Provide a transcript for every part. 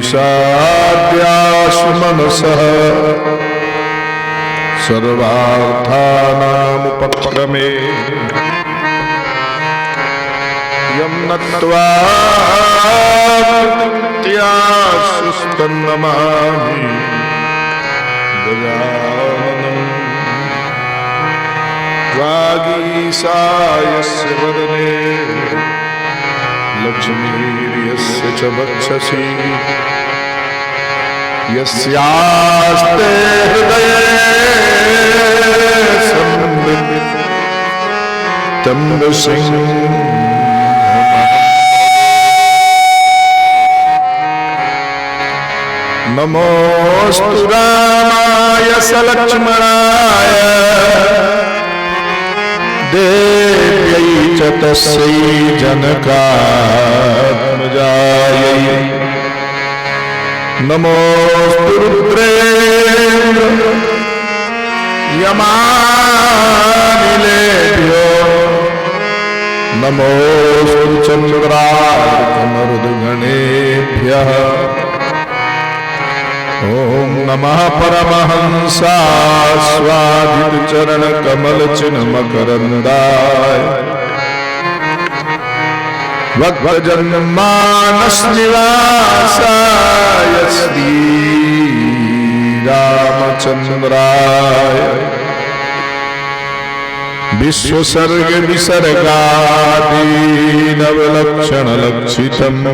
ईशाद्याश्मनसः सर्वार्थानामुपक्रमे यं नत्वा कृत्या सुस्तन्नमामि गजाननम् वागीशायस्य वदने लक्ष्मीर्यस्य च वक्षसि यस्यास्ते हृदये संवित् तं नृसिंहम् नमोस्तु रामाय सलक्ष्मणाय देव्यै च तस्यै जनकात्मजायै नमोस्तु रुद्रेन्द्र यमानिलेभ्यो नमोस्तु चन्द्रार्कमरुद्गणेभ्यः ओम नमः परमहंसास्वादित चरण कमल चिन्ह मकरंदाय भक्तजनमानस निवासाय श्री रामचंद्राय विश्वसर्ग विसर्गादीनवलक्षण लक्षितम्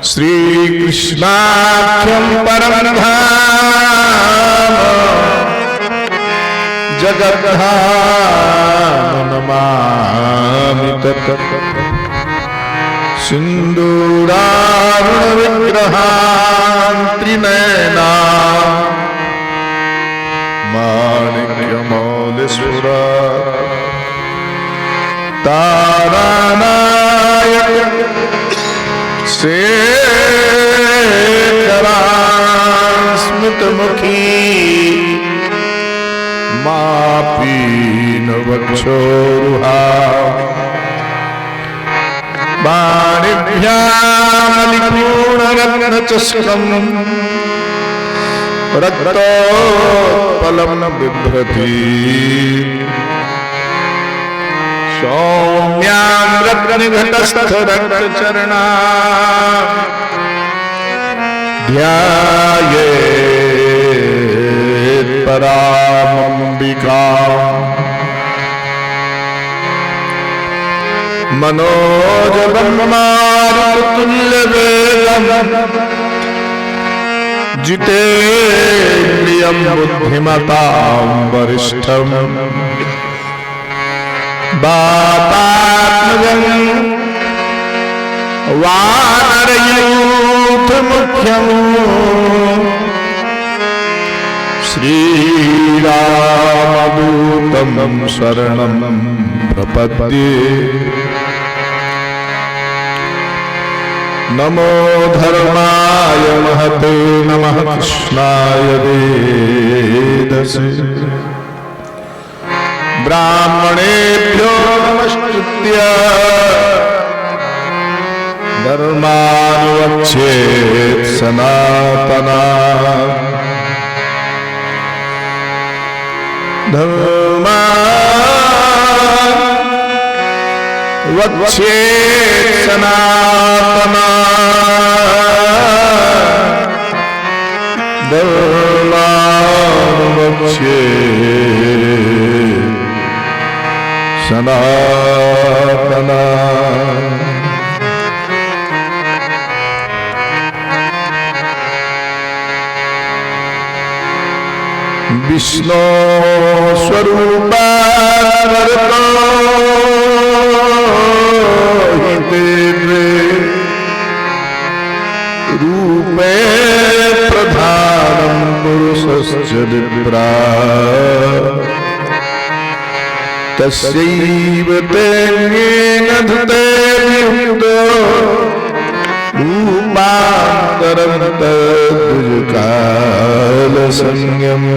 श्री कृष्णाख्यं परम धाम जगद्धाम नमामि तत् सिंदूरारुण विग्रहान् त्रिनयनान् माणिक्यमौलिस्फुरा तारानायक शेखरान् स्मितमुखी मापीनवक्षोरुहा बाणिभ्यामलिपूर्णरत्नचषकम् रक्तोत्पलं बिभ्रति सौम्यां रत्नघटस्थरक्तचरणा ध्यायेत् परामम्बिकाम् मनोजवं मारुततुल्यवेगम् जितेन्द्रियं बुद्धिमतां वरिष्ठम् वातात्मजं वानरयूथमुख्यं श्रीरामदूतं शरणं प्रपद्ये नमो धर्माय महते नमः कृष्णाय वेदसे ब्राह्मणेभ्यो नमस्कृत्य धर्मानुवक्ष्येत् सनातना धर्मानुवक्ष्येत् सनातना धर्मानुवक्ष्येत् सनातना विष्णु स्वरूपा रूपे प्रधानं पुरुषस्य विप्रा तस्यैव तेन धृते युक्तो रूपान्तरं तद्विजकालसंज्ञम्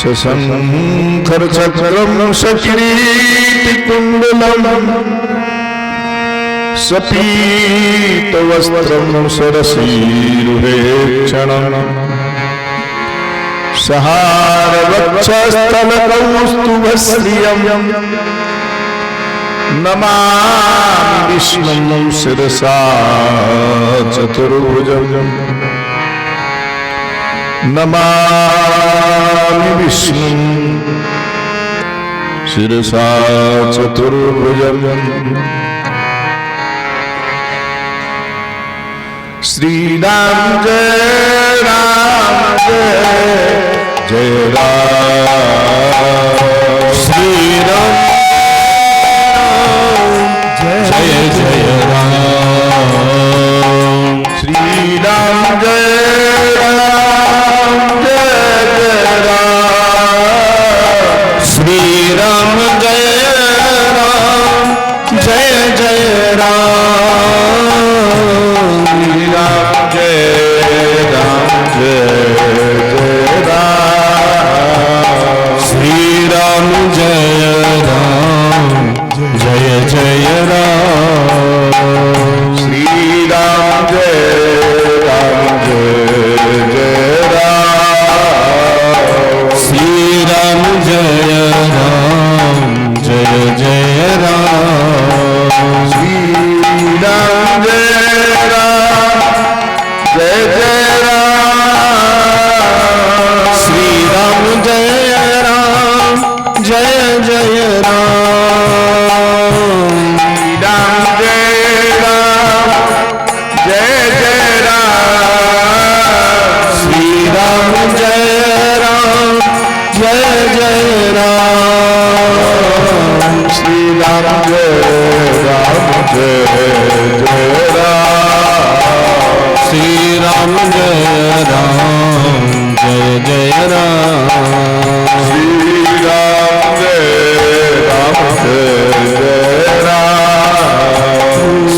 सशङ्खरचक्रं सकिरीटिकुण्डलं सपीतवस्त्रं सरसीरुहेक्षणम् सहारवक्षस्थलकौस्तुभश्रियम् नमामि विष्णुं शिरसा चतुर्भुजम् नमामि विष्णुं शिरसा चतुर्भुजम् श्री राम जय जय राम श्री राम जय जय राम श्री राम जय राम श्री राम जय राम जय जय राम श्री राम जय राम जय जय जय राम श्री राम जय राम श्री राम जय राम जय जय राम श्री राम जय राम जय जय राम श्री राम जय राम जय जय राम श्री राम जय राम जय जय राम श्री राम जय राम जय जय राम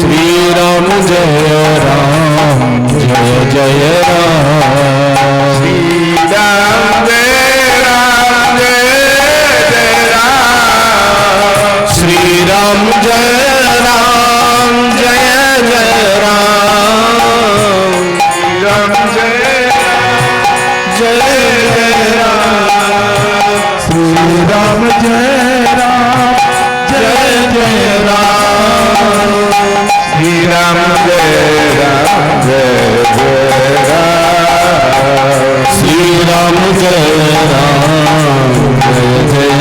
श्री राम जय राम जय जय राम श्री राम जय राम जय जय राम श्री राम जय राम जय जय राम श्री राम जय राम जय जय राम श्री राम जय राम जय जय राम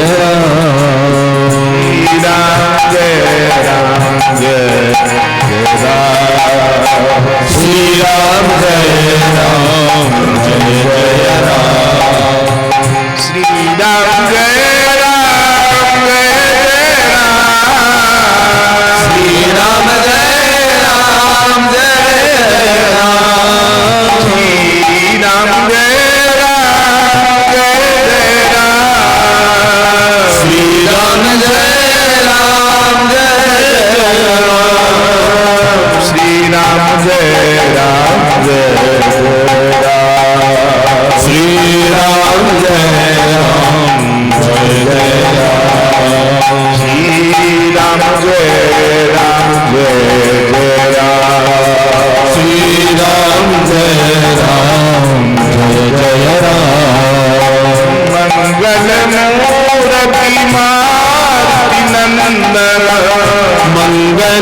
श्री राम जय जय जय राम श्री राम जय राम जय जय राम श्री राम जय राम जय जय राम श्री राम जय राम जय जय राम श्री राम जय राम जय जय राम श्री राम जय राम जय जय राम श्री राम जय राम जय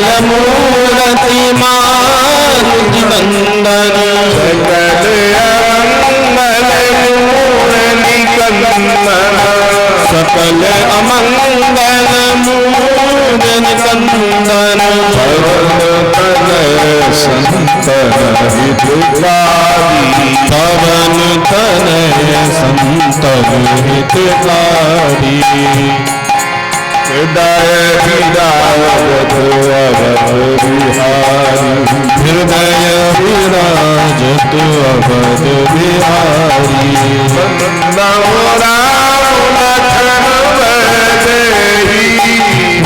मंगलमूर्ति मारुति नंदन सकल अमंगल मूर्ति कंदन पवन तनय संतन हितकारी हृदय विराजत अवध बिहारी हृदय विराजत अवध बिहारी वंदो राम लखन बदेही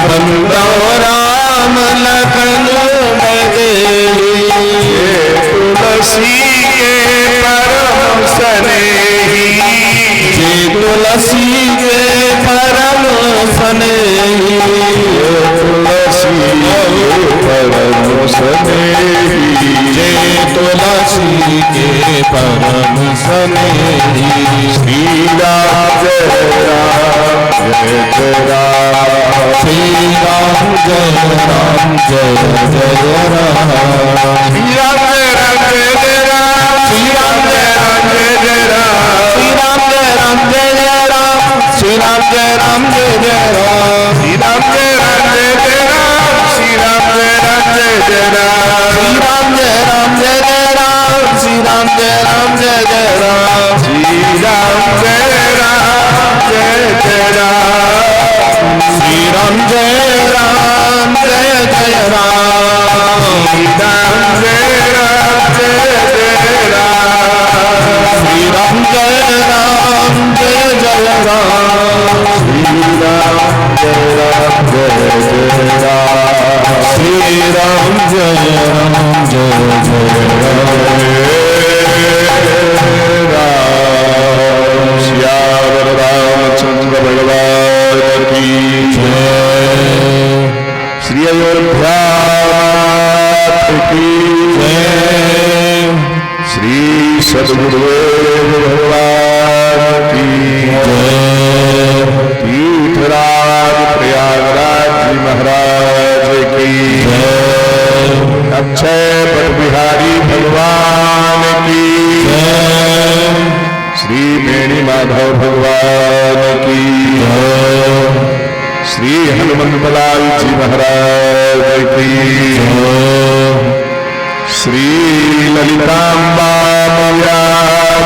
वंदो राम लखन बदेही तुलसी के परम स्नेही तुलसी के परम स्नेही तुलसी स्नेही जय तुलसी के परम स्नेही श्री राम जय राम जय जय राम श्री राम जय राम जय जय राम श्री राम जय राम जय जय राम श्री राम जय राम जय जय राम श्री राम जय राम जय जय राम श्री राम जय राम जय जय राम श्री राम जय राम जय जय राम श्री राम जय राम जय जय राम श्री राम जय राम जय जय राम श्री राम जय राम जय जय राम श्री राम जय राम जय जय राम श्री राम जय राम जय जय राम श्री राम जय राम जय जय राम श्री राम जय राम जय जय राम श्री राम जय राम जय जय राम श्री राम जय राम जय जय राम श्याम रामचंद्र भगवान की जय श्री अयोध्या की जय श्री सद्गुरुदेव भगवान की जय तीर्थराज प्रयागराज जी महाराज की जय अक्षय पट बिहारी भगवान की जय श्री वेणी माधव भगवान की जय श्री हनुमंतलाल जी महाराज की जय श्री ललितांबा मैया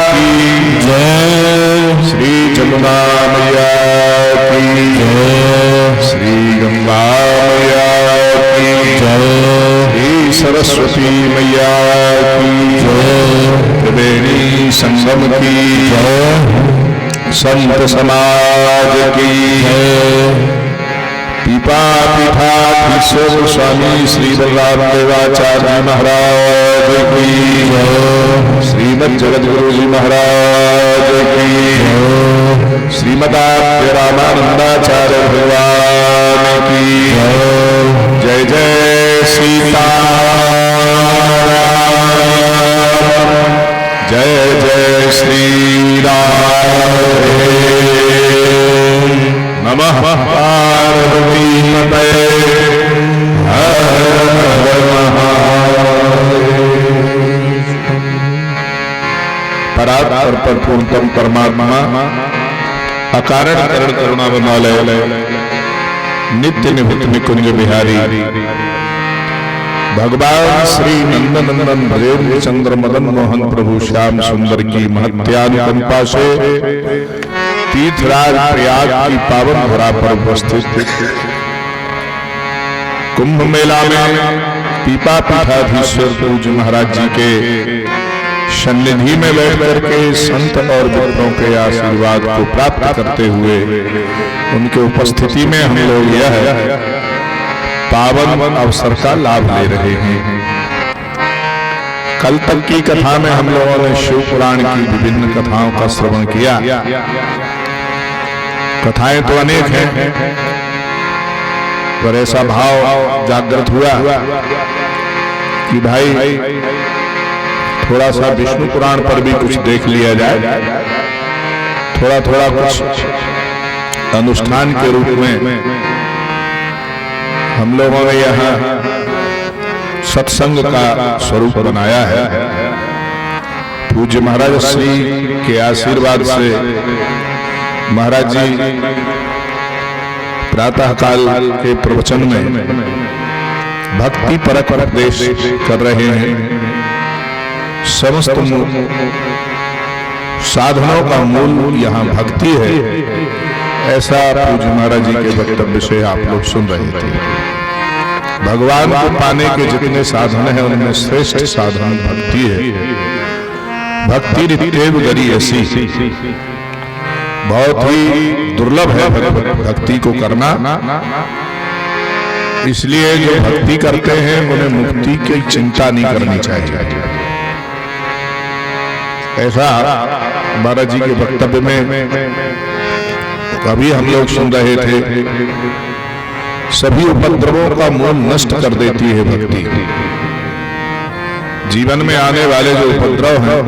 की जय श्री जमुना मैया की जय श्री गंगा मैया की जय श्री सरस्वती मैया की जय त्रिवेणी संगम की जय संत समाज की जय पीपा पीठाधीश्वर स्वामी श्री बलराम देवाचार्य महाराज की श्रीमद जगतगुरु जी महाराज की श्रीमदाद्य रामानंदाचार्य भगवान की जय जय सीताराम जय जय श्री राम नमः पार्वती पतये हर परात्पर पर पूर्णतम परमात्मा अकारण करण करुणा बनालय नित्य निभृत निकुंज बिहारी भगवान श्री नंदनंदन ब्रजेंद्र चंद्र मदन मोहन प्रभु श्याम सुंदर की महत्यानुकंपा से तीर्थराज प्रयाग की पावन धरा पर उपस्थित कुंभ मेला में पीपा पीठाधीश्वर पूज्य महाराज जी के सन्निधि में बैठ करके संत और भक्तों के आशीर्वाद को प्राप्त करते हुए उनके उपस्थिति में हम लोग यह पावन अवसर का लाभ ले रहे हैं। कल तक की कथा में हम लोगों ने शिव पुराण की विभिन्न कथाओं का श्रवण किया। कथाएं तो अनेक हैं, पर ऐसा भाव जागृत हुआ कि भाई थोड़ा सा विष्णु पुराण पर भी कुछ देख लिया जाए, थोड़ा थोड़ा कुछ अनुष्ठान के रूप में हम लोगों ने यहाँ सत्संग का स्वरूप बनाया है। पूज्य महाराज श्री के आशीर्वाद से महाराज जी प्रातः काल के प्रवचन में भक्ति परक उपदेश कर रहे हैं। समस्त साधनों का मूल यहाँ भक्ति है, ऐसा पूज्य महाराज जी के वक्तव्य से आप लोग सुन रहे थे। भगवान को पाने के जितने साधन हैं उनमें श्रेष्ठ साधन भक्ति है। भक्ति नित्येव गरी ऐसी बहुत ही दुर्लभ है भक्ति को करना, इसलिए जो भक्ति करते हैं उन्हें मुक्ति की चिंता नहीं करनी चाहिए। ऐसा महाराज जी के वक्तव्य में अभी हम लोग सुन रहे थे। सभी उपद्रवों का मूल नष्ट कर देती है भक्ति। जीवन में आने वाले जो उपद्रव हैं,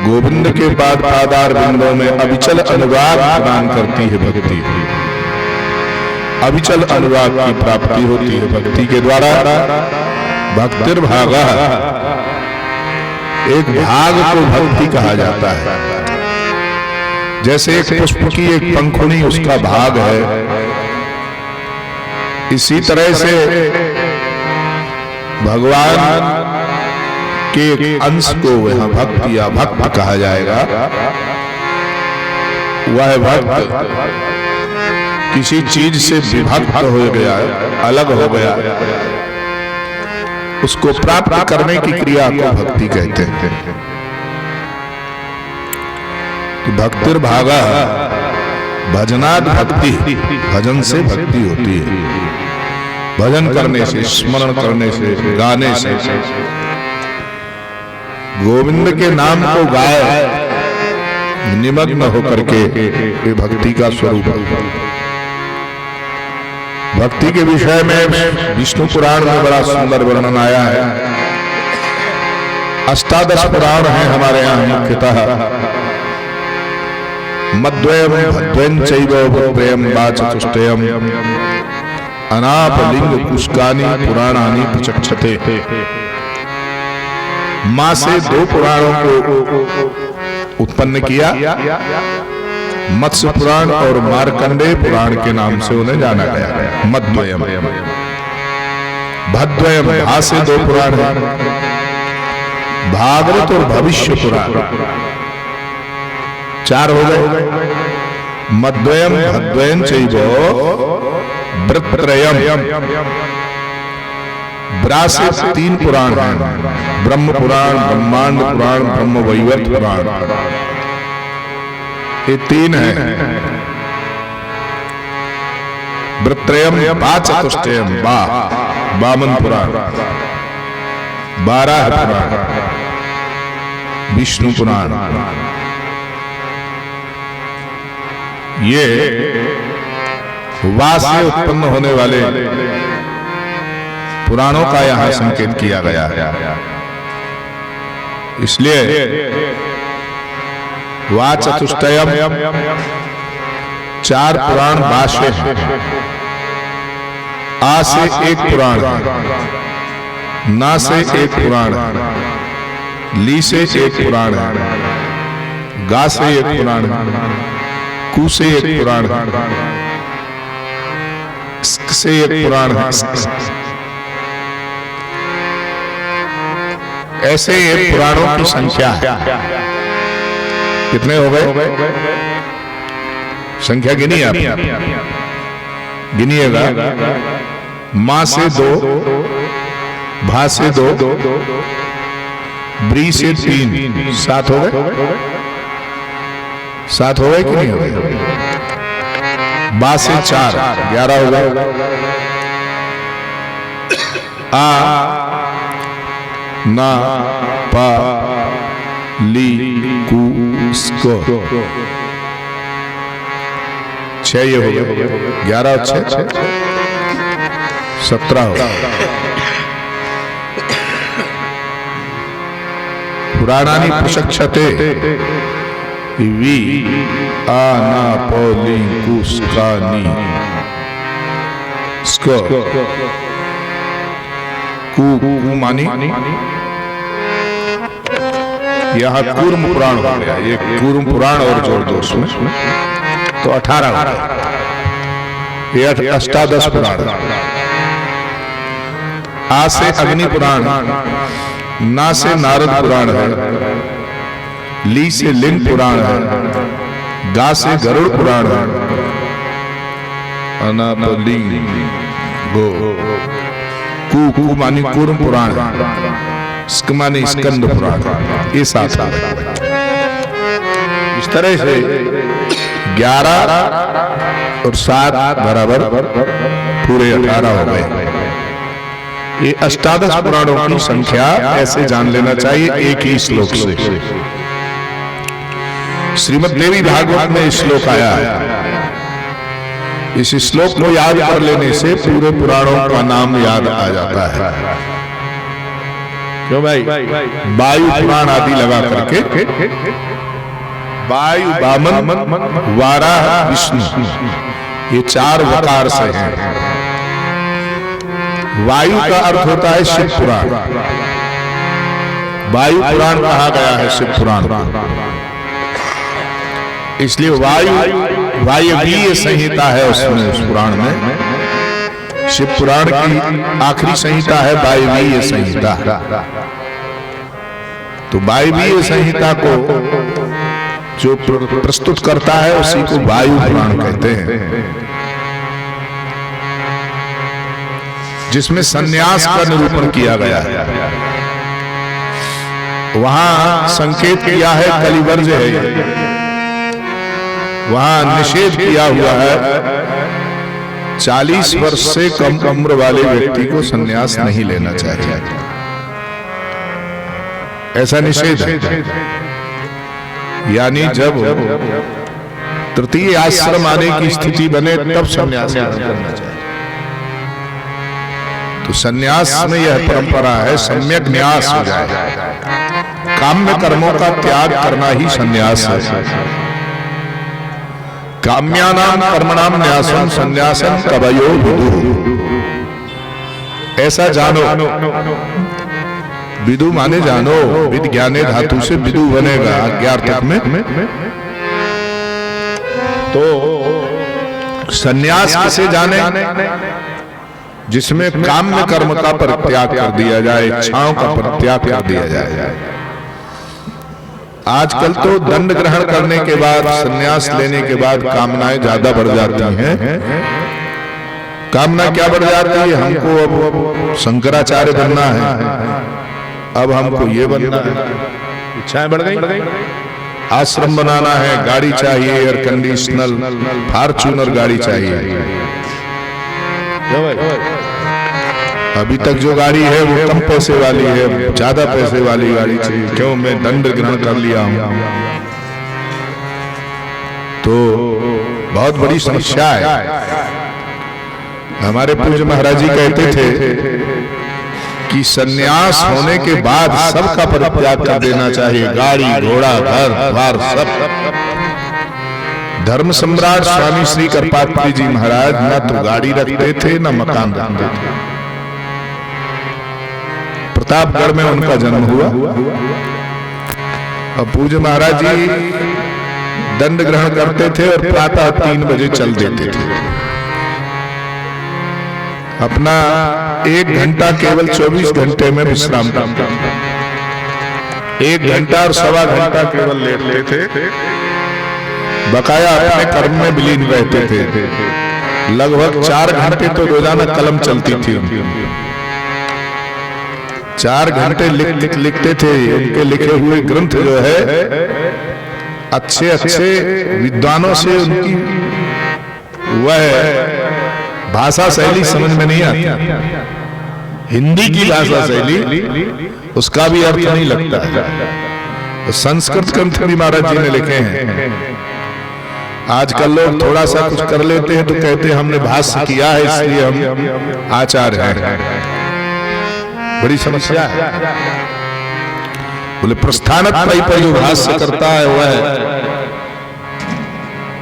गोविंद के पादार बिंदों में अविचल अनुराग प्रदान करती है भक्ति। अविचल अनुराग की प्राप्ति होती है भक्ति के द्वारा। भक्तिर्भागा, एक भाग को भक्ति कहा जाता है। जैसे एक पुष्प की एक पंखुड़ी उसका भाग है, इसी तरह से भगवान के एक अंश को वह भक्ति या भक्त कहा जाएगा। वह भक्त किसी चीज से विभक्त हो गया, अलग हो गया, उसको प्राप्त करने की क्रिया को भक्ति कहते हैं। तो भक्तिर्भागा, भजनात् भक्ति, भजन से भक्ति होती है। भजन करने से, स्मरण करने से, गाने से, गोविंद के नाम को गाए निमग्न होकर के ये भक्ति का स्वरूप है। भक्ति के विषय में विष्णु पुराण में बड़ा सुंदर वर्णन आया है। अष्टादश पुराण हैं हमारे यहाँ मुख्यतः। मद्वयम भद्वयं चैव भद्वयम वा चतुष्टयम अनापलिंग पुष्कानि पुराणानि प्रचक्षते। माँ से 2 पुराणों को उत्पन्न किया, मत्स्य पुराण और मार्कंडेय पुराण के नाम से उन्हें जाना गया। मद्वयम, भद्वयम, भा से 2 पुराण है, भागवत और भविष्य पुराण 4 हो गए। मद्वयम भद्वयं चैव वृत्रयम, ब्रा से 3 पुराण हैं, ब्रह्म पुराण, ब्रह्मांड पुराण, ब्रह्म वैवर्त पुराण, ये 3 हैं। वृत्रयम वा चतुष्टयम, वामन पुराण, 12 पुराण, विष्णु पुराण। ये वा से उत्पन्न होने वाले पुराणों का यहां संकेत किया गया है। इसलिए वा चतुष्टयम, 4 पुराण भाष्य हैं। आ से 1 पुराण, ना से 1 पुराण, ली से 1 पुराण, गा से 1 पुराण, कु से 1 पुराण, से 1 पुराण। ऐसे ये पुराणों की संख्या है। कितने हो गए? संख्या गिनी आप, गिनिएगा। माँ से 2, भा से 2, ब्री से 3, 7 हो गए। 7 हो गए कि नहीं हो गए? बा से 4, 11 हो गए। आ, ना, पा, ली, कु, स्को 6 ये हो गए। 11 और 6 17 हो गए। पुराणानि प्रचक्षते, वी, आ, ना, प, ली, कु, स्का, नी, स्को, कु मानी, यहाँ कूर्म पुराण हो गया। ये कूर्म पुराण और जोड़ दो उसमें तो 18 हो गया। ये अष्टादश पुराण। आ से अग्नि पुराण, ना से नारद पुराण है, ली से लिंग पुराण है, गा से गरुड़ पुराण है, अनापलिंग गो, कु मानी कूर्म पुराण, स्क मानी स्कंद पुराण। ये 7 इस तरह से 11 और 7 बराबर पूरे 18 हो गए। ये अष्टादश पुराणों की संख्या ऐसे जान लेना चाहिए एक ही श्लोक से। श्रीमद् देवी भागवत में श्लोक आया है। इस श्लोक को याद कर लेने से पूरे पुराणों का नाम याद आ जाता है। क्यों भाई? वायु पुराण आदि लगा करके वायु, वामन, वाराह, विष्णु, ये 4 वकार से हैं। वायु का अर्थ होता है शिव पुराण। वायु पुराण कहा गया है शिव पुराण, इसलिए वायवीय संहिता है उसमें, उस पुराण में। शिव पुराण की आखिरी संहिता है वायवीय संहिता। तो वायवीय संहिता को जो प्रस्तुत करता है उसी को वायु पुराण कहते हैं, जिसमें सन्यास का निरूपण किया गया है। वहां संकेत किया है कलिवर्ज है, वहां निषेध किया हुआ है 40 वर्ष से कम उम्र वाले व्यक्ति को सन्यास नहीं लेना चाहिए, ऐसा निषेध है। यानी जब तृतीय आश्रम आने की स्थिति बने तब सन्यास करना चाहिए। तो सन्यास में यह परंपरा है सम्यक न्यास हो जाए, काम्य कर्मों का त्याग करना ही सन्यास है। काम्यानाम कर्मणाम न्यासम सन्यासम कवयो विदु, ऐसा जानो। विदु माने जानो, विद ज्ञाने धातु से विदु बनेगा अज्ञार्थक में। तो सन्यास किसे जाने? जिसमें काम्य कर्म का परित्याग कर दिया जाए, इच्छाओं का परित्याग कर दिया जाए। आजकल तो दंड ग्रहण करने के बाद, सन्यास लेने के बाद कामनाएं ज्यादा बढ़ जाती हैं। कामना क्या बढ़ जाती है? हमको अब शंकराचार्य बनना है, अब हमको ये बनना है, इच्छाएं बढ़ गई। आश्रम बनाना है, गाड़ी चाहिए, एयर कंडीशनर, फॉर्च्यूनर गाड़ी चाहिए। अभी तक जो गाड़ी है वो कम पैसे वाली है, ज्यादा पैसे वाली गाड़ी चाहिए। क्यों? मैं दंड ग्रहण कर लिया हूं। तो बहुत बड़ी समस्या है। हमारे पूज्य महाराज जी कहते थे कि सन्यास होने के बाद सबका परित्याग कर देना चाहिए, गाड़ी घोड़ा घर द्वार सब। धर्म सम्राट स्वामी श्री करपात्री जी महाराज न तो गाड़ी रखते थे न मकान रखते थे। प्रतापगढ़ में उनका जन्म हुआ और पूज्य महाराज जी दंड ग्रहण करते थे और प्रातः 3 बजे चल देते थे। अपना 1 घंटा केवल 24 घंटे में विश्राम करते थे। 1 घंटा और 1.25 घंटा केवल लेटते थे, बकाया अपने कर्म में विलीन रहते थे। लगभग 4 घंटे तो रोजाना कलम चलती थी उनकी। 4 घंटे लिखते थे। उनके लिखे हुए ग्रंथ जो है अच्छे अच्छे विद्वानों से उनकी वह भाषा शैली समझ में नहीं आती। हिंदी की भाषा शैली उसका भी अर्थ नहीं लगता है। तो संस्कृत ग्रंथ भी महाराज जी ने लिखे हैं। आजकल लोग थोड़ा सा कुछ कर लेते हैं तो कहते हैं हमने भाष्य किया है इसलिए हम आचार्य हैं। बड़ी समस्या है। बोले प्रस्थानत्रयी पर जो भाष्य करता है वह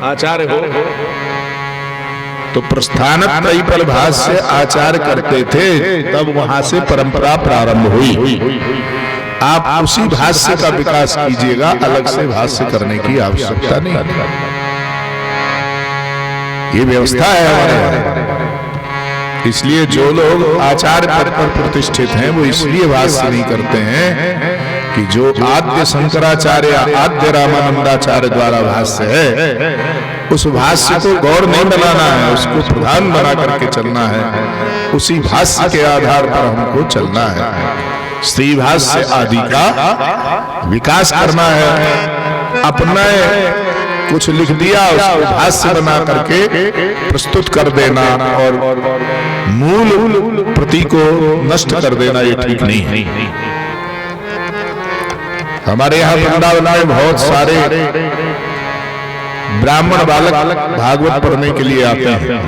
आचार्य हो। तो प्रस्थानत्रयी पर भाष्य आचार्य करते थे, तब वहां से परंपरा प्रारंभ हुई। आप उसी भाष्य का विकास कीजिएगा, अलग से भाष्य करने की आवश्यकता नहीं। ये व्यवस्था है हमारे। इसलिए जो लोग आचार्य पद पर प्रतिष्ठित हैं वो इसलिए भाष्य नहीं करते हैं कि जो आद्य शंकराचार्य आद्य रामानंदाचार्य द्वारा भाष्य है उस भाष्य को गौर नहीं बनाना है, उसको प्रधान बना करके चलना है। उसी भाष्य के आधार पर हमको चलना है। श्री भाष्य आदि का विकास करना है। अपना कुछ लिख दिया उसको भाष्य बना करके प्रस्तुत कर देना और मूल प्रति को नष्ट कर देना, ये ठीक नहीं है। हमारे यहाँ वृंदावन में बहुत सारे ब्राह्मण बालक भागवत पढ़ने के लिए आते हैं।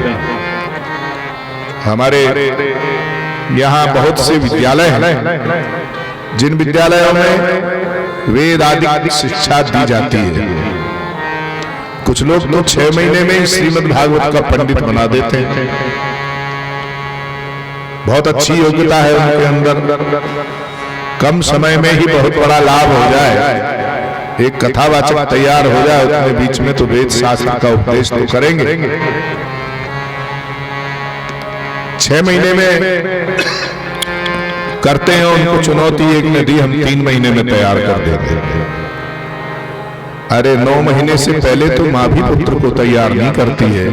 हमारे यहाँ बहुत से विद्यालय हैं जिन विद्यालयों में वेद आदि शिक्षा दी जाती है, कुछ लोग तो 6 महीने में ही श्रीमद् भागवत का पंडित बना देते हैं। बहुत अच्छी योग्यता है उनके अंदर, कम समय में ही बहुत बड़ा लाभ हो जाए, एक कथावाचक तैयार हो जाए, उतने बीच में तो वेद शास्त्र का उपदेश तो करेंगे। 6 महीने में करते हैं उनको चुनौती, एक नदी हम 3 महीने में तैयार कर देते हैं। अरे 9 महीने से पहले तो माँ भी पुत्र को तैयार नहीं करती है।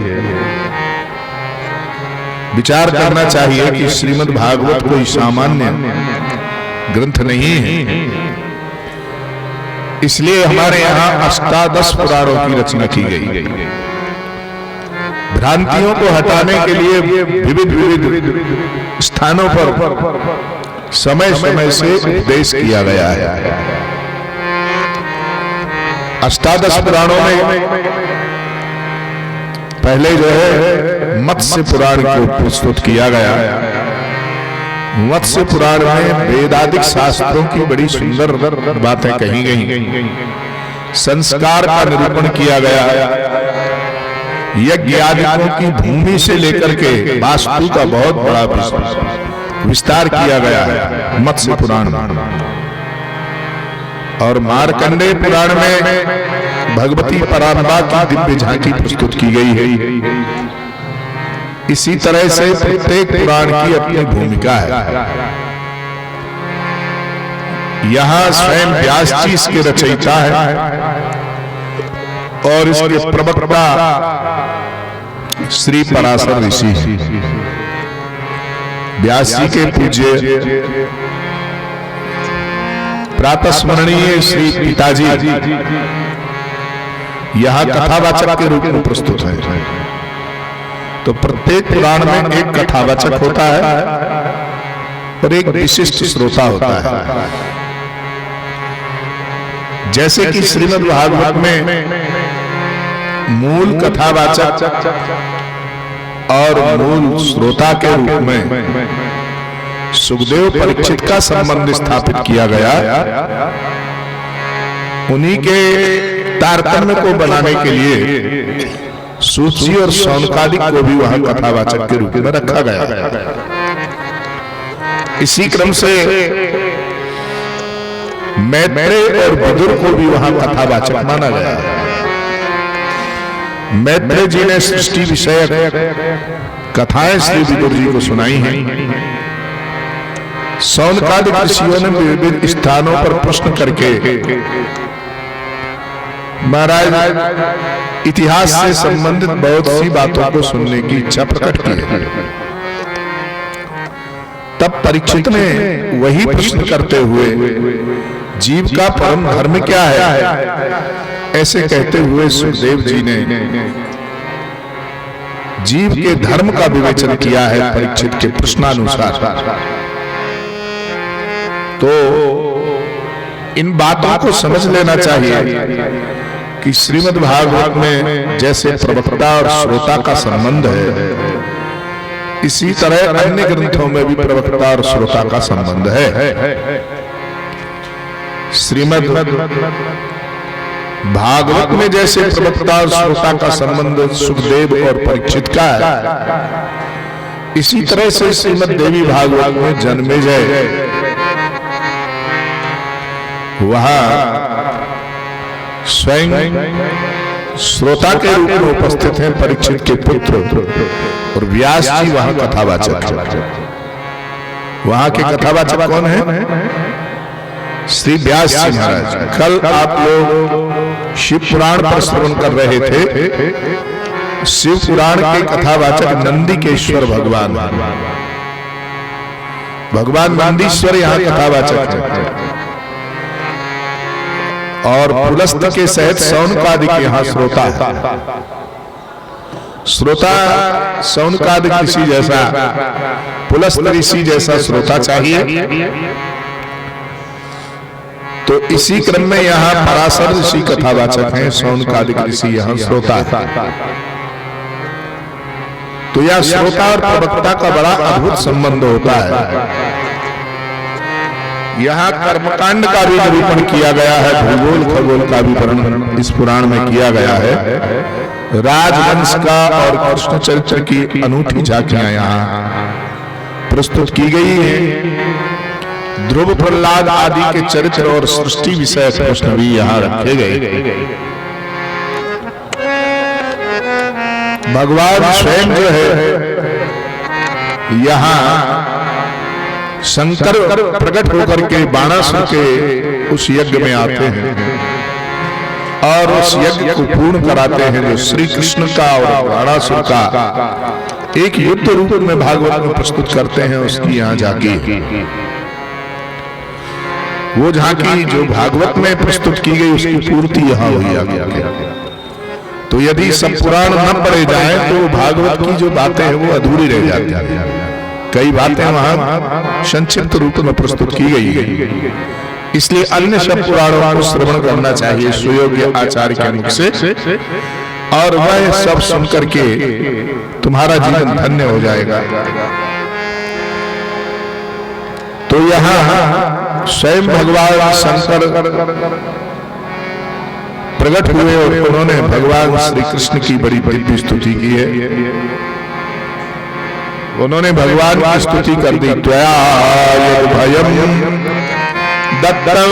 विचार करना चाहिए कि श्रीमद् भागवत कोई सामान्य ग्रंथ नहीं है, इसलिए हमारे यहाँ अष्टादश पुराणों की रचना की गई। भ्रांतियों को हटाने के लिए विविध स्थानों पर समय समय से उपदेश किया गया है। अष्टादश पुराणों में पहले जो है मत्स्य पुराण को प्रस्तुत किया गया। मत्स्य पुराण में वेदादिक शास्त्रों की बड़ी सुंदर बातें कही गई, संस्कार का निरूपण किया गया, यज्ञ आदिकों की भूमि से लेकर के वास्तु का बहुत बड़ा विस्तार किया गया है मत्स्य पुराण में। और मार्कंडेय पुराण में भगवती पराम्बा की दिव्य झांकी प्रस्तुत की गई है। इसी तरह से प्रत्येक पुराण की अपनी भूमिका है। यहाँ स्वयं व्यास जी इसके रचयिता है और इसके प्रवक्ता श्री पराशर ऋषि हैं। व्यास जी के पूज्य प्रातस्मरणीय श्री पिताजी यहाँ कथावाचक के रूप में प्रस्तुत है। तो प्रत्येक पुराण में एक कथावाचक होता है और एक विशिष्ट श्रोता होता है। जैसे कि श्रीमद् भागवत में मूल कथावाचक और मूल श्रोता के रूप में सुखदेव परीक्षित का संबंध स्थापित किया गया, उन्हीं के तारतम्य को बनाने के लिए सूत जी और शौनकादिक को भी वहां कथावाचक के रूप में रखा गया। इसी क्रम से मैत्रेय और विदुर को भी वहां कथावाचक माना गया। मैत्रेय जी ने सृष्टि विषयक कथाएं श्री विदुर जी को सुनाई हैं। शौनकादिक ऋषियों ने विभिन्न स्थानों पर प्रश्न करके महाराज इतिहास से संबंधित बहुत सी बातों को सुनने की इच्छा प्रकट की है। तब परीक्षित ने वही प्रश्न करते हुए जीव का परम धर्म क्या है, ऐसे कहते हुए सुखदेव जी ने जीव के धर्म का विवेचन किया है परीक्षित के प्रश्नानुसार। तो इन बातों को समझ लेना चाहिए कि श्रीमद् भागवत में जैसे प्रवक्ता और श्रोता का संबंध है, इसी तरह अन्य ग्रंथों में भी प्रवक्ता और श्रोता का संबंध है। श्रीमद् भागवत में जैसे प्रवक्ता और श्रोता का संबंध सुखदेव और परीक्षित का है, इसी तरह से श्रीमद् देवी भागवत में जन्मेजय वहां स्वयं श्रोता के रूप में उपस्थित हैं परीक्षित के पुत्र, और व्यास जी वहां कथावाचक हैं। वहां के कथावाचक कौन है? श्री व्यास जी महाराज। कल आप लोग शिव पुराण पर श्रवण कर रहे थे। शिव पुराण के कथावाचक नंदिकेश्वर भगवान नंदीश्वर यहाँ कथावाचक है, और पुलस्त के सहित शौनकादिक यहाँ श्रोता है। श्रोता शौनकादिक ऋषि जैसा, पुलस्त ऋषि जैसा श्रोता चाहिए। तो इसी क्रम में यहाँ पराशर ऋषि कथावाचक हैं, शौनकादिक ऋषि यहाँ श्रोता है। तो यह श्रोता और प्रवक्ता का बड़ा अद्भुत संबंध होता है। यहाँ कर्मकांड का भी निरूपण किया गया है, भूगोल खगोल का भी वर्णन इस पुराण में किया गया है। राजवंश का और कृष्ण चरित्र की अनूठी झांकियां यहाँ प्रस्तुत की गई है। ध्रुव प्रहलाद आदि के चरित्र और सृष्टि विषय प्रश्न भी यहाँ रखे गए। भगवान स्वयं जो है यहाँ शंकर प्रकट होकर के बाणासुर के उस यज्ञ में आते हैं और उस यज्ञ को पूर्ण कराते हैं, जो श्री कृष्ण का और बाणासुर का एक युद्ध रूप में भागवत में प्रस्तुत करते हैं। उसकी यहाँ झांकी है। वो झांकी जो भागवत में प्रस्तुत की गई उसकी पूर्ति यहाँ हुई आगे। तो यदि सब पुराण न पढ़े जाए तो भागवत की जो बातें हैं वो अधूरी रह जाती है। कई बातें वहां संक्षिप्त रूप में प्रस्तुत की गई है, इसलिए अन्य सब पुराणों को श्रवण करना चाहिए सुयोग्य आचार्य के मुख से, और वह सब सुनकर के तुम्हारा जीवन धन्य हो जाएगा। तो यहाँ स्वयं भगवान शंकर प्रकट हुए और उन्होंने भगवान श्री कृष्ण की बड़ी दिव्य स्तुति की है। उन्होंने भगवान की स्तुति कर दी। त्वया भयम दत्तं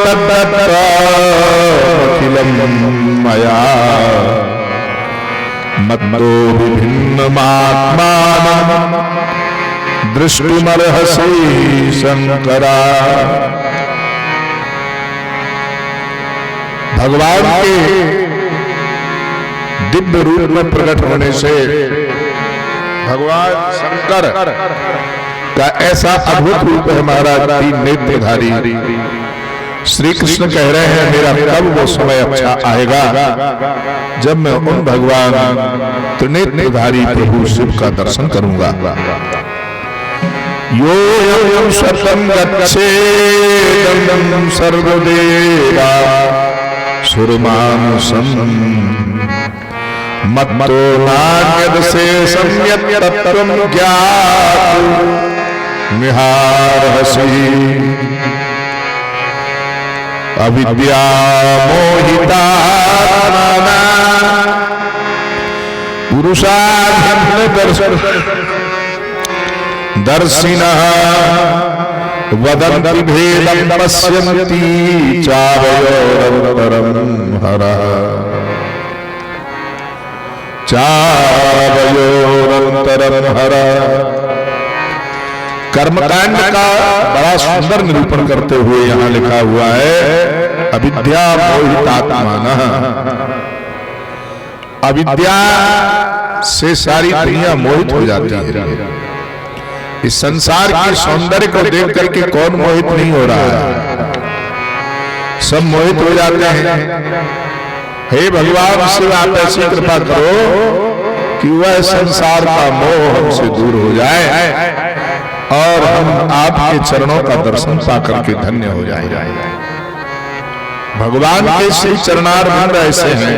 तद्दत्तमखिलं मया मत्तो विभिन्नमात्मानं दृष्टुमर्हसि शंकरा। भगवान के दिव्य रूप में प्रकट होने से भगवान शंकर का ऐसा अद्भुत रूप है महाराज, तीन नेत्रधारी। श्री कृष्ण कह रहे हैं मेरा कब वो समय अच्छा आएगा जब मैं उन भगवान त्रिनेत्रधारी प्रभु शिव का दर्शन करूंगा। यो शतं गच्छेदं सर्वदेवा सुरमानुषं मत्तो नान्यदशेषं यत्तत्त्वं ज्ञातुं मिहारहसि। अविद्या मोहिता पुरुषाधर्षिणः वदन्ति भेदं पश्यन्ति चावयोरन्तरं हरः। चावयोरन्तरं हरः। कर्मकांड का बड़ा सुंदर निरूपण करते हुए यहाँ लिखा हुआ है अविद्या मोहितात्मानः। अविद्या से सारी दुनिया मोहित हो जाती है। इस संसार के सौंदर्य को देख करके कौन मोहित नहीं हो रहा है, सब मोहित हो जाते हैं। हे भगवान शिव आप ऐसी कृपा करो कि वह संसार का मोह हमसे दूर हो जाए और हम आपके चरणों का दर्शन पा करके धन्य हो जाए। भगवान के श्री चरणारविंद ऐसे हैं,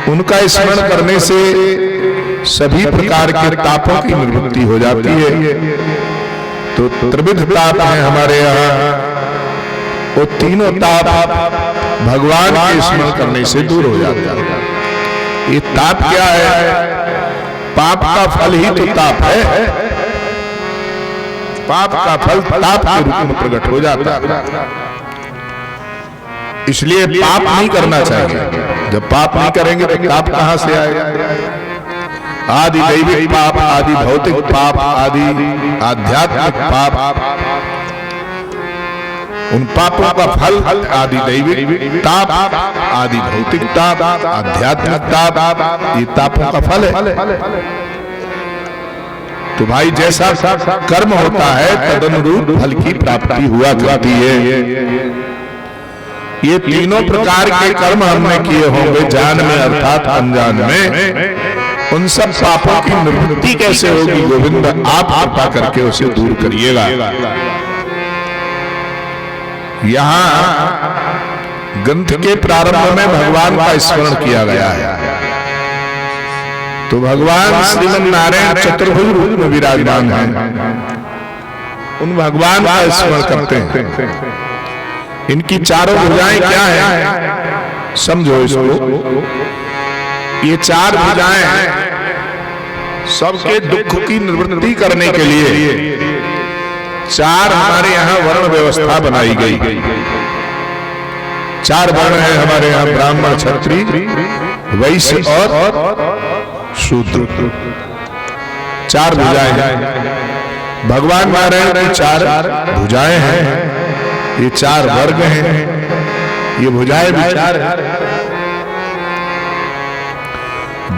उनका स्मरण करने से सभी प्रकार के तापों की निवृत्ति हो जाती है। तो त्रिविध ताप है हमारे यहाँ, वो तीनों ताप भगवान के स्मरण करने से दूर हो जाता है। ये ताप क्या है? पाप का फल ही तो ताप है। पाप का फल ताप के रूप में प्रकट हो जाता है, इसलिए पाप नहीं करना चाहिए। जब पाप नहीं करेंगे तो ताप कहां से आएगा? आदि दैविक पाप, आदि भौतिक पाप, आदि आध्यात्मिक पाप, उन पापों का फल आदि दैविक ताप, आदि भौतिक ताप, आध्यात्मिक ताप, ये तापों का फल है। तो भाई जैसा कर्म होता है तदनुरूप फल की प्राप्ति हुआ करती है। ये तीनों प्रकार के कर्म हमने किए होंगे जान में अर्थात अनजान में, उन सब पापों की निवृत्ति कैसे होगी? गोविंद आप कृपा करके उसे दूर करिएगा। यहाँ ग्रंथ के प्रारंभ में भगवान का स्मरण किया गया है। तो भगवान श्रीमन नारायण चतुर्भुज रूप में विराजमान है। उन भगवान का स्मरण करते हैं। इनकी चारों भुजाएं क्या हैं, समझो इसको। ये चार भुजाएं सबके दुख की निवृत्ति करने के लिए चार हमारे यहाँ वर्ण व्यवस्था बनाई गई। चार वर्ण है हमारे यहाँ, ब्राह्मण, क्षत्रिय, वैश्य और शूद्र। चार भुजाएं हैं। भगवान नारायण की चार भुजाएं हैं, ये चार वर्ग हैं, ये भुजाएं भी चार हैं।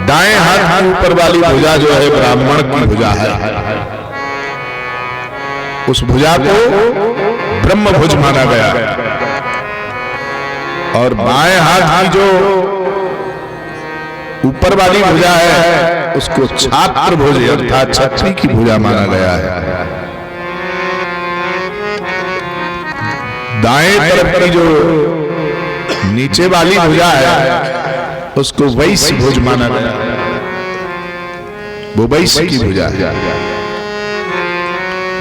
दाएं हाथ के ऊपर वाली भुजा जो है ब्राह्मण की भुजा है, उस भुजा को ब्रह्म भुज माना गया। और बाएं हाथ की जो ऊपर वाली भुजा है उसको छात्र भुज अर्थात क्षत्रिय की भुजा माना गया है। दाएं तरफ की जो नीचे वाली भुजा है उसको वैश्य भुज माना गया, वो वैश्य की भुजा है।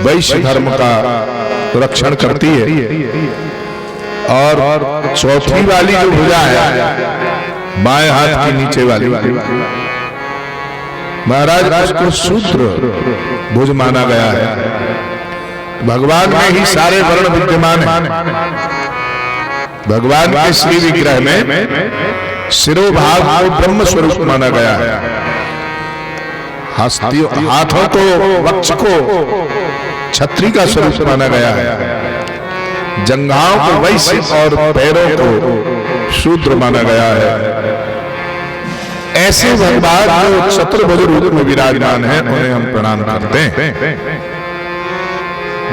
वैश्य धर्म का रक्षण करती है। और चौथी वाली जो भुजा है बाएं हाथ की नीचे वाली, महाराज उसको शूद्र भुज माना गया है। भगवान में ही सारे वर्ण विद्यमान हैं। भगवान के श्री विग्रह में शिरोभाग को ब्रह्म स्वरूप माना गया है। हाथों को, वक्ष को क्षत्रिय का स्वरूप माना गया है। जंघाओं को वैश्य और पैरों को शूद्र माना गया है। ऐसे भगवान जो चतुर्भुज रूप में विराजमान है उन्हें हम प्रणाम करते हैं।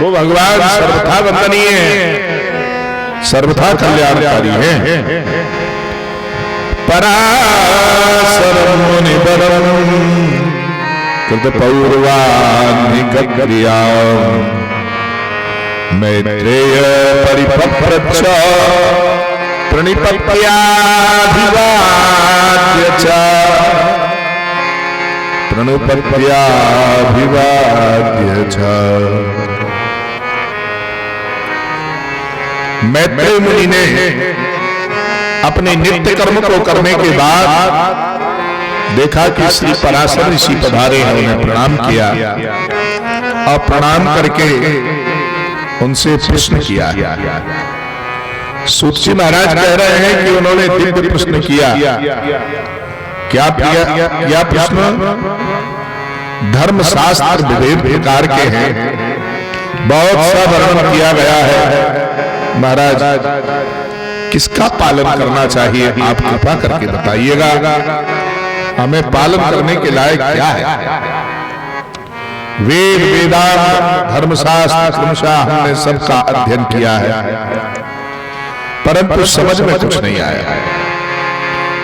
वो भगवान सर्वथा वंदनीय है, सर्वथा कल्याणकारी है। पराशर मुनि बरम कृत पौर्वान्निक्रिया मैत्रेय परिपप्रच्छ प्रणिपत्याभिवाद्य च प्रणुपत्याभिवाद्य च। मैत्रेय मुनि ने अपने नित्य कर्म को करने के बाद देखा कि श्री पराशर ऋषि पधारे हैं, उन्हें प्रणाम किया और प्रणाम करके उनसे प्रश्न किया। सूत जी महाराज कह रहे हैं कि उन्होंने दिव्य प्रश्न किया। क्या प्रश्न? धर्मशास्त्र विविध प्रकार के हैं, बहुत सा वर्णन किया गया है। महाराज किसका पालन करना चाहिए, आप कृपा करके बताइएगा, हमें पालन करने के लायक क्या है? वेद, वेदांत, धर्मशास्त्र क्रमशः हमने सबका अध्ययन किया है, परंतु समझ में कुछ नहीं आया।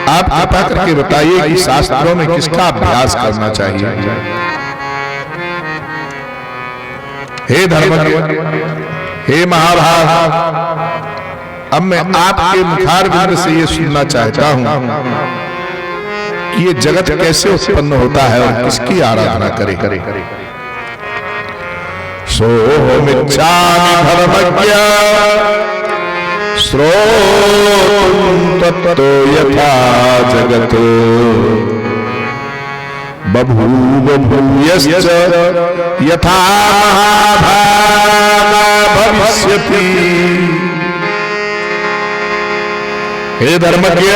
आप कृपा करके बताइए कि शास्त्रों में किसका अभ्यास करना चाहिए। हे धर्मज्ञ, हे महाभाग, अब मैं आपके मुखारविंद से ये सुनना चाहता हूं कि ये जगत कैसे उत्पन्न होता है और किसकी आराधना करे। सोमिच्छामि धर्मज्ञ श्रोतुं तत्तो यथा जगतो बभूव भूयश्च यथा महाभागा भविष्यति। हे धर्मज्ञ,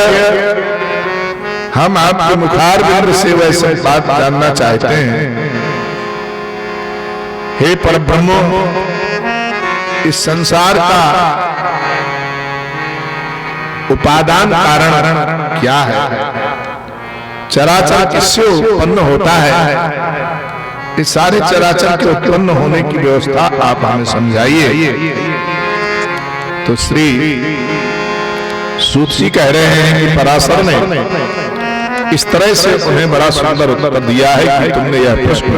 हम आपके मुखारविंद से वैसे बात जानना चाहते हैं। हे परब्रह्म, इस संसार का उपादान कारण क्या है? चराचर किससे उत्पन्न होता है? इस सारे चराचर के उत्पन्न होने की व्यवस्था आप हमें समझाइए। तो श्री सूत जी कह रहे हैं कि पराशर ने इस तरह से उन्हें बड़ा सुंदर उत्तर दिया है कि तुमने यह प्रश्न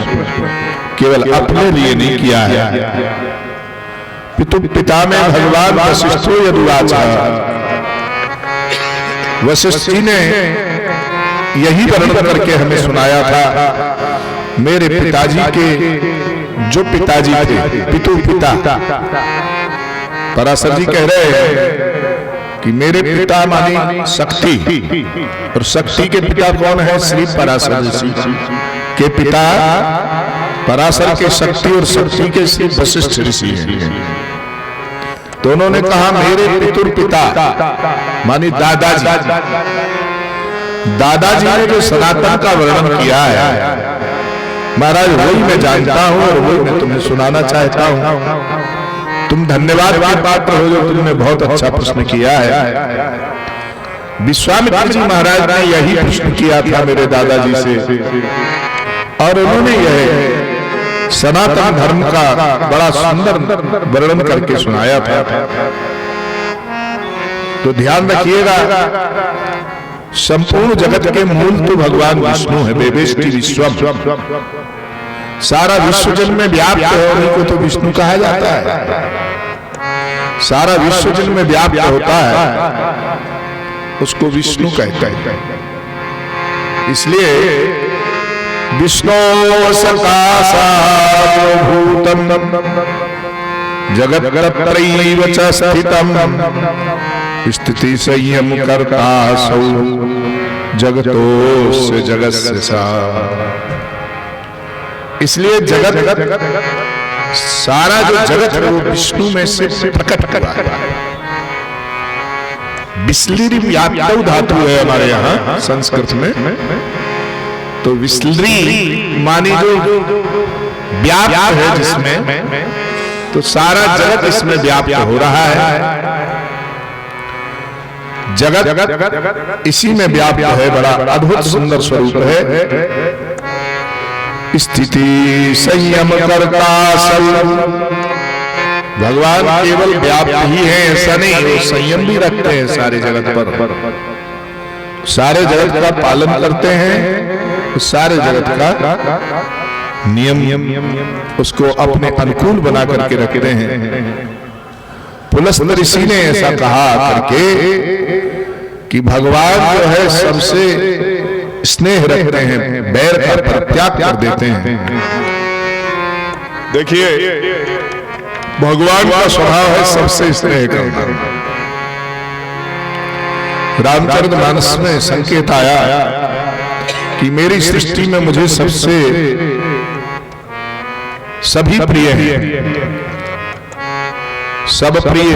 केवल अपने लिए नहीं किया है। पितु पिता में भगवान वशिष्ठो यदुवाच, वशिष्ठ जी ने यही वर्णन करके हमें सुनाया था। मेरे पिताजी के जो पिताजी थे, पितु पिता, पराशर जी कह रहे हैं कि मेरे पिता मानी शक्ति, और शक्ति के पिता कौन है? श्री पराशर ऋषि के पिता पराशर के शक्ति और शक्ति के श्री वशिष्ठ ऋषि हैं। तो उन्होंने कहा मेरे पितुर पिता मानी दादाजी, दादाजी ने जो सनातन का वर्णन किया है महाराज वही मैं जानता हूं और वही मैं तुम्हें सुनाना चाहता हूं। तुम धन्यवाद की पात्र हो जो तुमने बहुत अच्छा प्रश्न किया है। विश्वामित्र जी महाराज ने यही प्रश्न किया था मेरे दादाजी से, और उन्होंने यह सनातन धर्म का बड़ा सुंदर वर्णन करके सुनाया था। तो ध्यान रखिएगा, संपूर्ण जगत के मूल तो भगवान विष्णु है, वेवेष्टि विश्वम, सारा विश्व जल में व्याप्त होने को तो विष्णु कहा जाता है। सारा विश्व जल में व्याप्त होता है उसको विष्णु कहते हैं। इसलिए विष्णु सकाशा भूतम जगत त्रयैव च स्थितम स्थिति संयम करता सौ जगतोस्य जगस्य सा। इसलिए जगत, सारा जो जगत है वो विष्णु में से प्रकट हुआ है। बिस्लिरी व्याप्तौ धातु है हमारे यहाँ संस्कृत में, तो विस्लरी मानी जो व्याप्त है जिसमें, तो सारा जगत इसमें व्याप्त हो रहा है। जगत इसी में व्याप्त है, बड़ा अद्भुत सुंदर स्वरूप है। स्थिति संयम करता सब, भगवान केवल व्याप्त ही है ऐसा नहीं, वो संयम भी रखते हैं सारे जगत पर, सारे जगत का पालन करते हैं, सारे जगत का नियम उसको अपने अनुकूल बना करके रखते हैं। पुलस्त ऋषि ने ऐसा कहा करके कि भगवान जो है सबसे स्नेह रखते हैं, बैर का परित्याग कर देते हैं। देखिए भगवान का स्वभाव है सबसे स्नेह करना। रामचरितमानस में संकेत आया कि मेरी सृष्टि में मुझे सबसे सभी प्रिय है, सब प्रिय,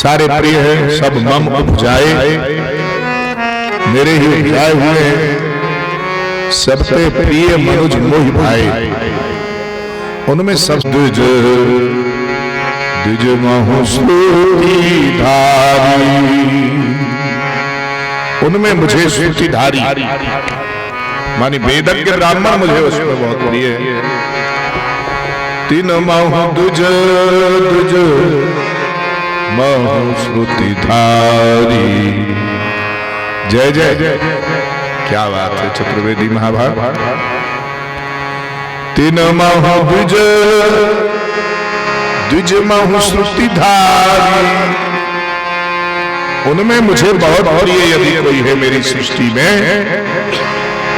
सारे प्रिय हैं, सब मम उपजाए, मेरे ही उपजाए हुए हैं, सबसे प्रिय मनुज मोहि भाई। उनमें सब द्विज द्विज महु श्रुति धारी, उनमें मुझे श्रुति धारी मानी वेदज्ञ ब्राह्मण मुझे उसमें बहुत प्रिय है। तीन महु द्विज द्विज महु श्रुति धारी। जय जय जय, क्या बात है चतुर्वेदी महाभारत। तीन महु द्विज द्विज महु श्रुति धारी, उनमें मुझे बहुत प्रिय यदि कोई है मेरी सृष्टि में,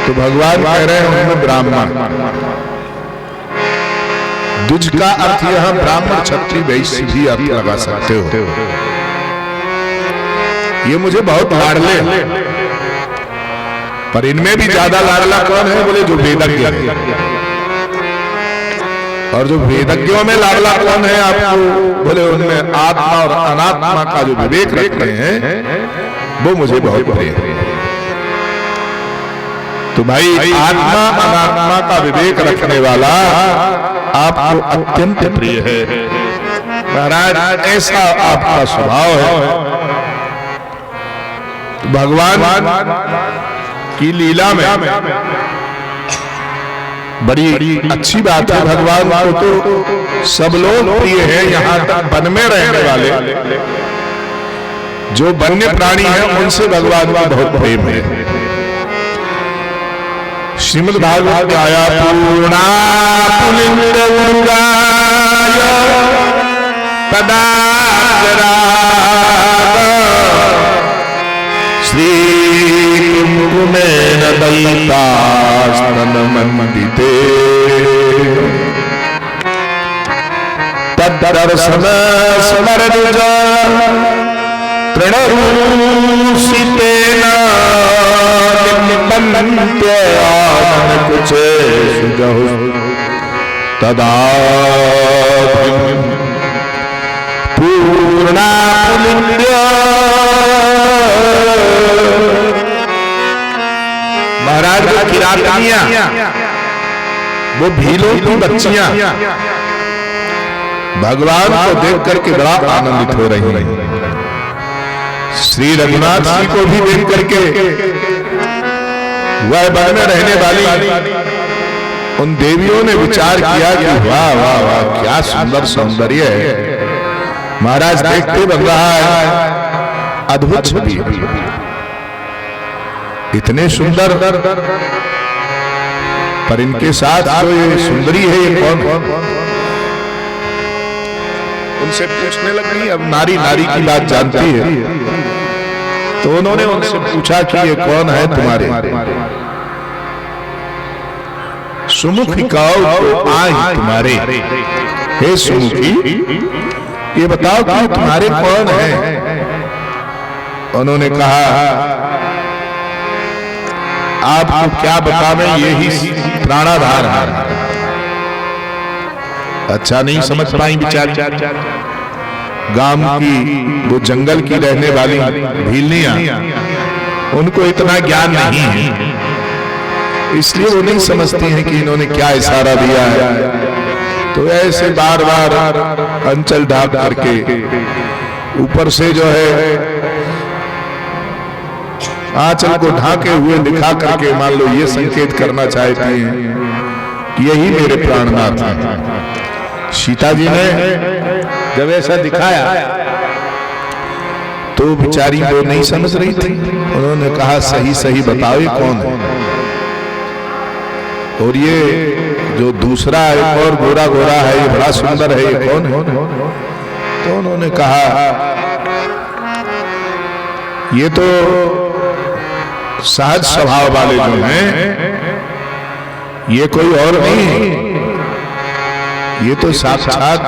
तो भगवान कह रहे हैं उनमें ब्राह्मण। द्विज का अर्थ यहां ब्राह्मण क्षत्रिय वैश्य भी अर्थ लगा सकते हो। ये मुझे बहुत लाडले, पर इनमें भी ज्यादा लाडला कौन है? बोले जो वेदज्ञ है। और जो वेदज्ञों में लाडला कौन है आपको? बोले उनमें आत्मा और अनात्मा का जो विवेक रखते हैं वो मुझे बहुत प्रिय है। तो भाई आत्मा अनात्मा का विवेक रखने वाला आपको अत्यंत प्रिय है महाराज, ऐसा आपका स्वभाव है। तो भगवान की लीला में बड़ी अच्छी बात है, भगवान को तो सब लोग प्रिय है। यहाँ तक वन में रहने वाले जो वन्य प्राणी हैं उनसे भगवान का बहुत प्रेम है। श्रीमद् भागवत में आया पूर्णा पुलिंद उर्गाय पदाग्रा श्री कुंकुमेन दयितास्तन मंडिते तद्दर्शन स्मरण तृणरूषितेन निपन्त्य कुछ सुजहु तदा पूर्णापुलिन्द। महाराज वो किरातनियां, वो भीलों की बच्चियां भगवान को देख करके बड़ा आनंदित हो रही हैं। श्री रघुनाथ जी को भी देख करके वह वन में रहने वाली उन देवियों ने विचार किया कि वाह वाह वाह क्या सुंदर सौंदर्य है। महाराज देखते बन रहा है अद्भुत छवि, इतने सुंदर, पर इनके साथ जो ये सुंदरी है ये कौन? उनसे पूछने लगी। अब नारी नारी की बात जानती है, तो उन्होंने उनसे पूछा कि ये कौन है तुम्हारे? सुमुखी कहो आई तुम्हारे। हे सुमुखी, ये बताओ कि तुम्हारे कौन है? उन्होंने कहा आपको क्या बतावें, यही प्राणाधार है। अच्छा नहीं समझ पाई बेचारी। गांव की वो जंगल की रहने वाली भीलनियां, उनको इतना ज्ञान नहीं है, इसलिए वो नहीं समझती हैं कि इन्होंने क्या इशारा दिया है। तो ऐसे बार बार अंचल ढाक करके ऊपर से जो है आंचल को ढाके हुए दिखा करके मान लो ये संकेत करना चाहती हैं कि यही मेरे प्राणनाथ हैं। सीता जी ने जब ऐसा दिखाया तो बेचारी वो नहीं समझ रही थी। उन्होंने कहा सही सही बताओ ये कौन है? और ये जो दूसरा एक और गोरा गोरा है ये बड़ा सुंदर है, ये कौन है? तो उन्होंने कहा ये तो सहज स्वभाव वाले जो हैं ये कोई और नहीं है, ये तो साक्षात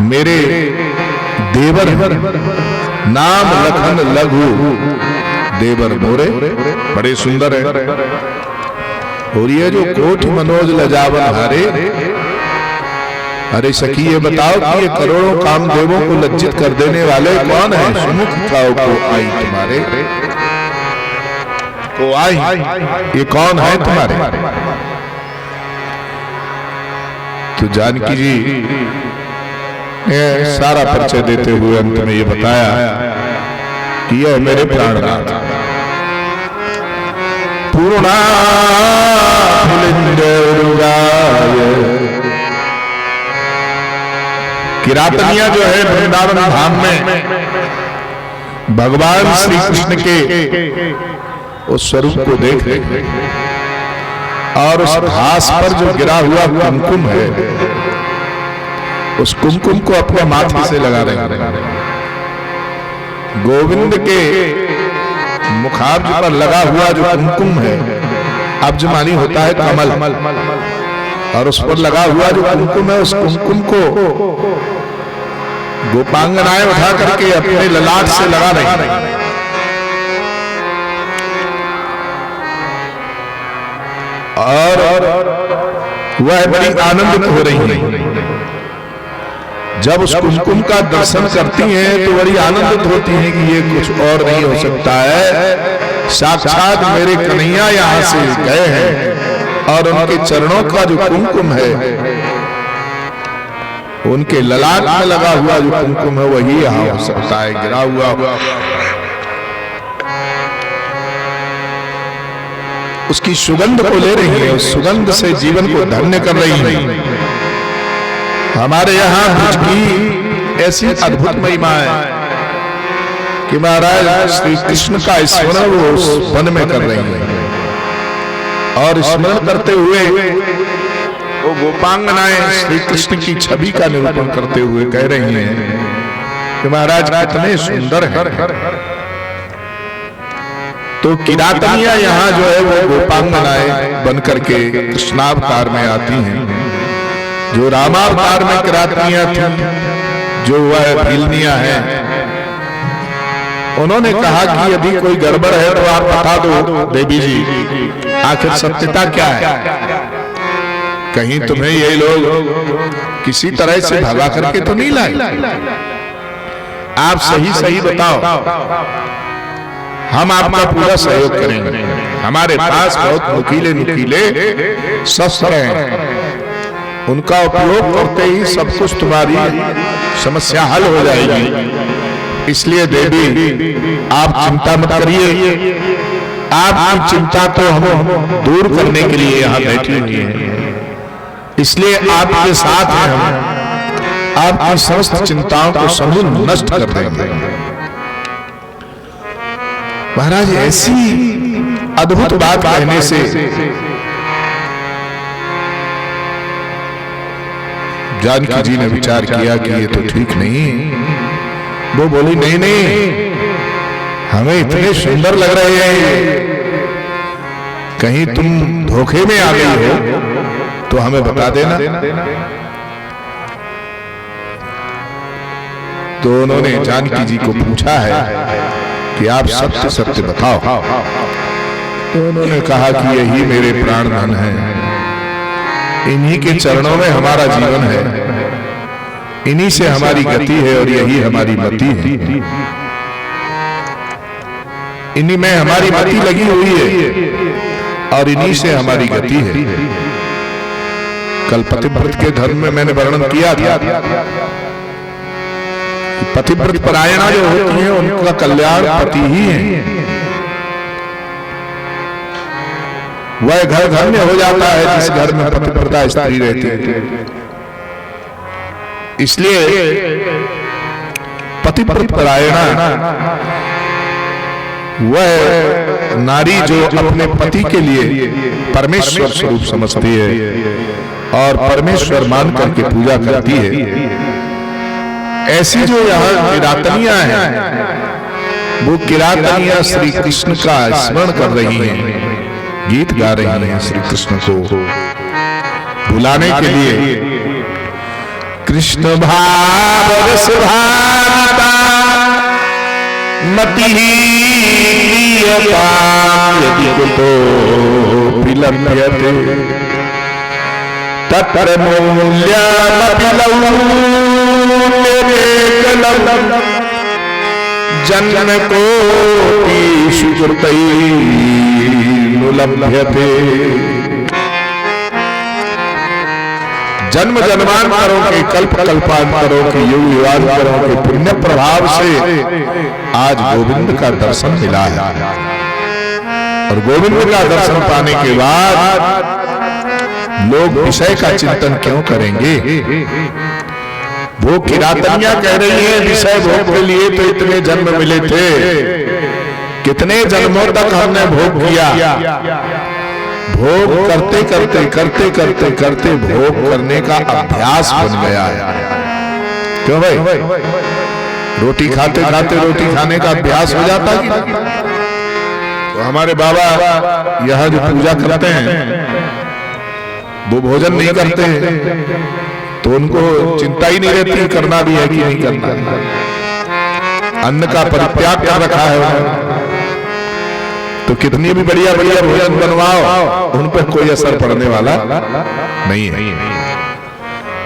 मेरे देवर नाम लखन लघु देवर मोरे, बड़े सुंदर है। और ये जो कोट मनोज लजावन हारे, अरे सखी ये बताओ कि ये करोड़ों कामदेवों को लज्जित कर देने वाले कौन है? सुमुख खाओ को आई तुम्हारे को आई, ये कौन है तुम्हारे? तो जानकी जी ने सारा परिचय देते हुए अंत में ये बताया कि यह मेरे प्राणनाथ पूर्णा किरातनियां जो है वृंदावन धाम में भगवान श्री कृष्ण के उस स्वरूप को देख रहे हैं और उस घास पर जो गिरा हुआ कुमकुम है उस कुमकुम को अपने माथे से लगा रहे हैं। गोविंद के मुखाब्ज पर लगा हुआ जो कुमकुम है, अब्जमानी होता है कमल, और उस पर लगा हुआ जो कुमकुम है उस कुमकुम को गोपांगनाएं उठा करके अपने ललाट से लगा रही हैं। और वह बड़ी आनंदित हो रही है। जब उस कुमकुम का दर्शन करती हैं तो बड़ी आनंदित होती हैं कि ये कुछ और नहीं हो सकता है, साक्षात मेरे कन्हैया यहाँ से गए हैं और उनके चरणों का जो कुमकुम है, उनके ललाट में लगा हुआ जो कुमकुम है वही यहाँ हो सकता है, गिरा हुआ। उसकी सुगंध को ले रही है, उस सुगंध से जीवन को धन्य कर रही है। हमारे यहाँ ब्रज की ऐसी अद्भुत महिमा है कि महाराज श्री कृष्ण का स्मरण वो उस वन में कर रही है, और स्मरण करते हुए वो गोपांगनाएं श्री कृष्ण की छवि का निरूपण करते हुए कह रही हैं कि महाराज कितने सुंदर हैं। तो किरातनियां यहाँ जो है वो गोपांगनाएं बन करके कृष्णावतार में आती हैं, जो रामावतार में किरातनियां थी, जो वह भीलनियां हैं, उन्होंने कहा कि यदि कोई गड़बड़ है तो आप बता दो देवी जी, आखिर सत्यता क्या है? कहीं तुम्हें ये लोग किसी तरह से भगा करके तो नहीं लाए? आप सही सही बताओ, हम आपका पूरा सहयोग करेंगे। हमारे पास बहुत नुकीले नुकीले शस्त्र हैं, उनका उपयोग करते ही सब कुछ तुम्हारी समस्या हल हो जाएगी। इसलिए देवी आप चिंता मत करिए, आपकी चिंता को हम दूर करने के लिए यहाँ बैठे हुए हैं, इसलिए आपके साथ हैं हम, आपकी समस्त चिंताओं को समूल नष्ट कर देंगे। महाराज ऐसी अद्भुत बात कहने से जानकी जी ने विचार किया कि ये तो ठीक नहीं। वो बोली नहीं नहीं, हमें इतने सुंदर लग रहे हैं, कहीं तुम धोखे में आ गई हो तो हमें बता देना। तो उन्होंने जानकी जी को पूछा है कि आप सत्य सत्य बताओ। तो उन्होंने कहा कि यही मेरे प्राण धन है, इन्हीं के चरणों में हमारा जीवन है, इन्हीं से हमारी गति है और यही हमारी मति है, इन्हीं में हमारी मति लगी हुई है और इन्हीं से हमारी गति है। कल पतिव्रत के धर्म में मैंने वर्णन किया था कि पतिव्रत परायणा जो होती है उनका कल्याण पति ही है। वह घर घर में हो जाता है जिस घर में पतिव्रता स्त्री रहती है। इसलिए पतिव्रत परायणा वह नारी जो अपने पति के लिए परमेश्वर स्वरूप समझती है और परमेश्वर मान करके पूजा करती है। ऐसी जो यहाँ किरातनियां हैं, वो किरातनियां श्री कृष्ण का स्मरण कर रही हैं, गीत गा रही हैं श्री कृष्ण को बुलाने के लिए। कृष्ण भाव रस भाता मति यदि कुतो विलम्ब्यते तत्र मूल्यमपि जन्म कोटिषु कृतैर्नुलभ्यते। जन्म जन्मांतरों के कल्प कल्पांतरों के युग युगांतरों के पुण्य प्रभाव से आज गोविंद का दर्शन मिला है। और गोविंद का दर्शन पाने के बाद लोग विषय का चिंतन क्यों करेंगे? वो किरातनियां कह रही हैं विषय भोग के लिए तो इतने जन्म मिले थे, कितने जन्मों तक हमने भोग किया। भोग करते करते करते करते करते भोग करने का अभ्यास बन गया है। क्यों भाई? रोटी खाते खाते रोटी खाने का अभ्यास हो जाता है। तो हमारे बाबा यह जो पूजा करते हैं वो भोजन नहीं करते हैं, तो उनको चिंता ही नहीं रहती करना भी है कि नहीं करना है। अन्न का परित्याग कर रखा है, तो कितनी भी बढ़िया बढ़िया भोजन बनवाओ उन पर कोई असर पड़ने वाला नहीं है।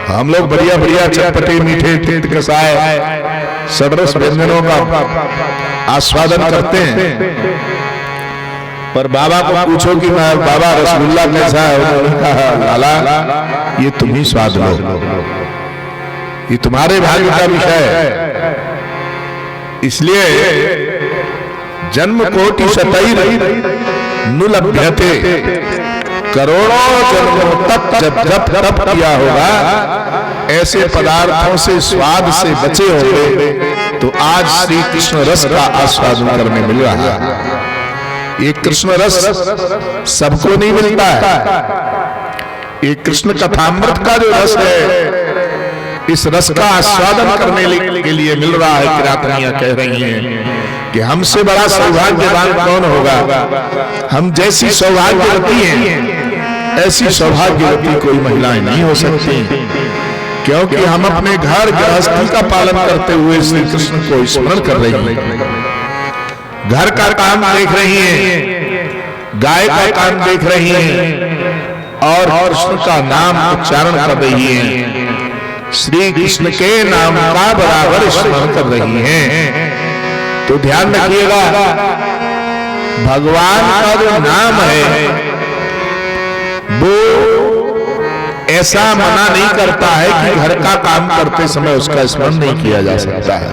हम लोग बढ़िया बढ़िया चटपटे मीठे तीत कसाए सड़रस व्यंजनों का आस्वादन करते हैं, पर बाबा को पूछो कि बाबा रसगुल्ला कैसा है? उन्होंने कहा लाला ये तुम ही स्वाद लो, ये तुम्हारे भाग्य का विषय है। इसलिए जन्म कोटि शतैर नुलभ्यते, करोड़ों जन्मों तक जब जब तप किया होगा ऐसे पदार्थों से स्वाद से बचे होंगे, तो आज श्री कृष्ण रस का आस्वादन करने मिल रहा है। ये कृष्ण रस सबको नहीं मिलता है। ये कृष्ण कथामृत का जो रस है, इस रस का आस्वादन करने के लिए मिल रहा है। किरातनियां कह रही हैं कि हमसे बड़ा सौभाग्यवान कौन होगा? हम जैसी सौभाग्यवती हैं ऐसी सौभाग्यवती कोई महिलाएं नहीं हो सकती, क्योंकि हम अपने घर गृहस्थी का पालन करते हुए श्री कृष्ण को स्मरण कर रही हैं, घर का काम देख रही हैं, गाय का काम देख रही हैं और कृष्ण का नाम उच्चारण कर रही हैं, श्री कृष्ण के नाम का बराबर स्मरण कर रही हैं। तो ध्यान रखिएगा, भगवान का जो नाम है वो ऐसा मना नहीं करता है कि घर का काम करते समय उसका स्मरण नहीं किया जा सकता है।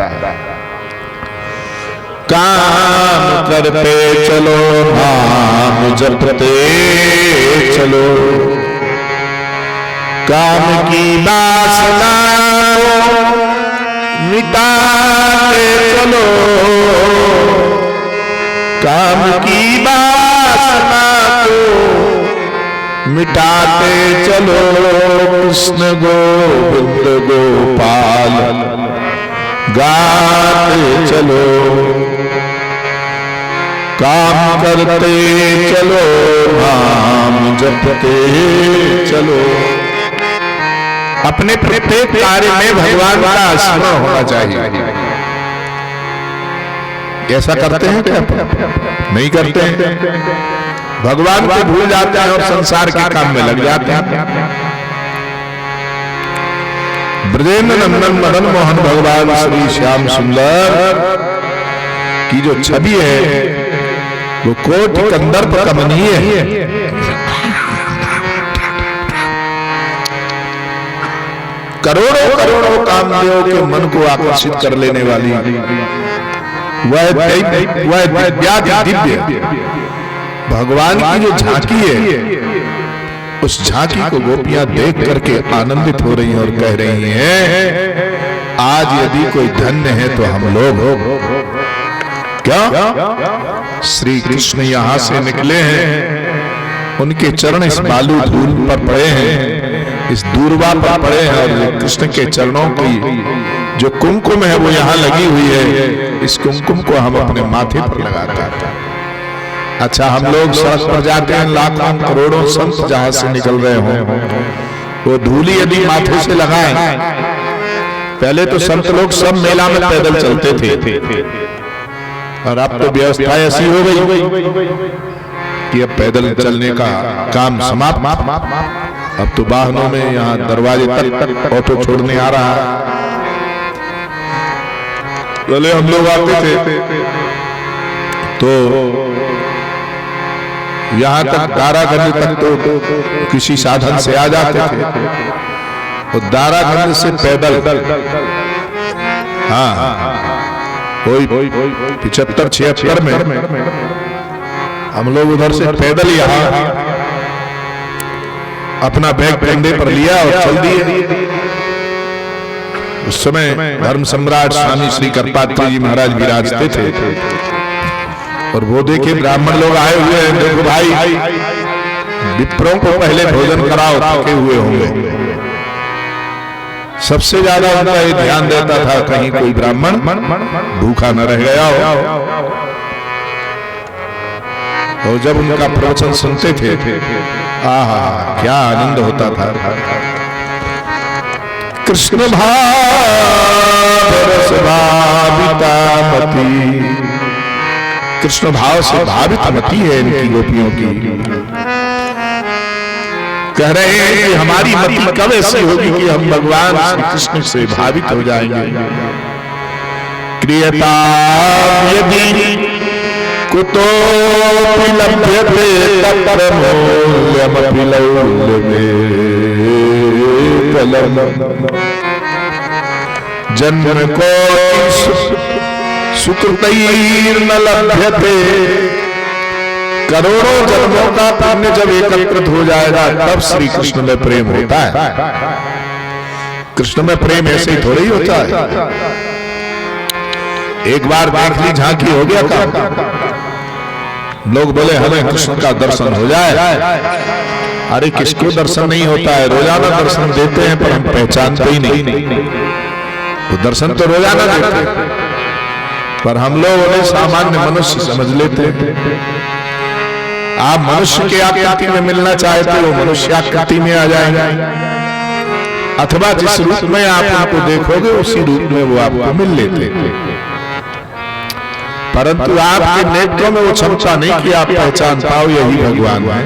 काम करते चलो नाम जपते चलो, काम की वासना मिटाते चलो, काम की वासना को मिटाते चलो, कृष्ण गोविंद गोपाल गाते चलो, काम करते चलो नाम जपते चलो। अपने प्रत्येक कार्य में भगवान का स्मरण होना चाहिए। ऐसा करते हैं क्या? नहीं करते हैं, भगवान को भूल जाते हैं और संसार के काम में लग जाते हैं। ब्रजेंद्र नंदन मदन मोहन भगवान श्री श्याम सुंदर की जो छवि है वो कोटि कंदर्प कमनीय है। करोड़ों करोड़ों कामदेवों के मन को आकर्षित कर लेने वाली वह दिव्य भगवान की जो झांकी है, उस झांकी को गोपियां देख करके आनंदित हो रही हैं और कह रही हैं, आज यदि कोई धन्य है तो हम लोग हो। क्या श्री कृष्ण यहां से निकले हैं, उनके चरण इस बालू धूल पर पड़े हैं, इस दूरबा पर पड़े हैं और कृष्ण के चरणों की जो कुमकुम है वो यहाँ लगी हुई है, इस कुमकुम को हम अपने माथे पर लगाते हैं। अच्छा, हम लोग सड़क पर जाते हैं, लाखों करोड़ों संत जहां से निकल रहे हों, वो धूली यदि माथे से लगाएं, पहले तो संत लोग सब मेला में पैदल चलते थे और अब तो व्यवस्था ऐसी हो गई कि अब पैदल चलने का काम समाप्त। अब तो वाहनों में यहाँ दरवाजे तक ऑटो छोड़ने आ रहा है। पहले हम लोग आते थे तो यहाँ तक दारागंज तक तो किसी साधन से आ जाते थे, और दारागंज से पैदल हाँ कोई 75-76 में हम लोग उधर से पैदल यहाँ अपना बैग कंधे पर लिया और चल दिए। उस समय धर्म सम्राट स्वामी श्री करपात्री जी महाराज विराजते थे और वो देखे ब्राह्मण लोग आए हुए हैं, देखो भाई विप्रों को पहले भोजन कराओ, थके हुए होंगे। सबसे ज्यादा उनका ये ध्यान देता था कहीं कोई ब्राह्मण भूखा न रह गया हो। और जब उनका प्रवचन सुनते थे, आहा क्या आनंद होता था। कृष्ण भाव रस भाविता मती, कृष्ण भाव से भावित मती है इनकी गोपियों की। कह रहे हैं कि हमारी मति कब ऐसी होगी कि हम भगवान श्री कृष्ण से भावित हो जाएंगे। क्रियता यदि कुतो लभ्यते तत्र मूल्यमपि लौल्यमे फलम्, जन्म को सुकृतैर्न लभ्यते, करोड़ों जन्मों का पुण्य जब एकत्रित हो जाएगा तब श्री कृष्ण में प्रेम होता है। कृष्ण में प्रेम ऐसे ही थोड़ी होता है। एक बार देख ली झांकी हो गया काम। लोग बोले हमें कृष्ण का दर्शन हो जाए। अरे किसको दर्शन नहीं होता है, रोजाना दर्शन देते हैं पर हम पहचानते ही नहीं। तो दर्शन तो रोजाना देते हैं पर हम लोग उन्हें सामान्य मनुष्य समझ लेते हैं। आप मनुष्य की आकृति में मिलना चाहते हो, मनुष्य आकृति में आ जाएंगे, अथवा जिस रूप में आप उनको देखोगे उसी रूप में वो आपको मिल लेते। परंतु आपके नेत्रों में वो क्षमता नहीं कि आप पहचान पाओ यही भगवान है।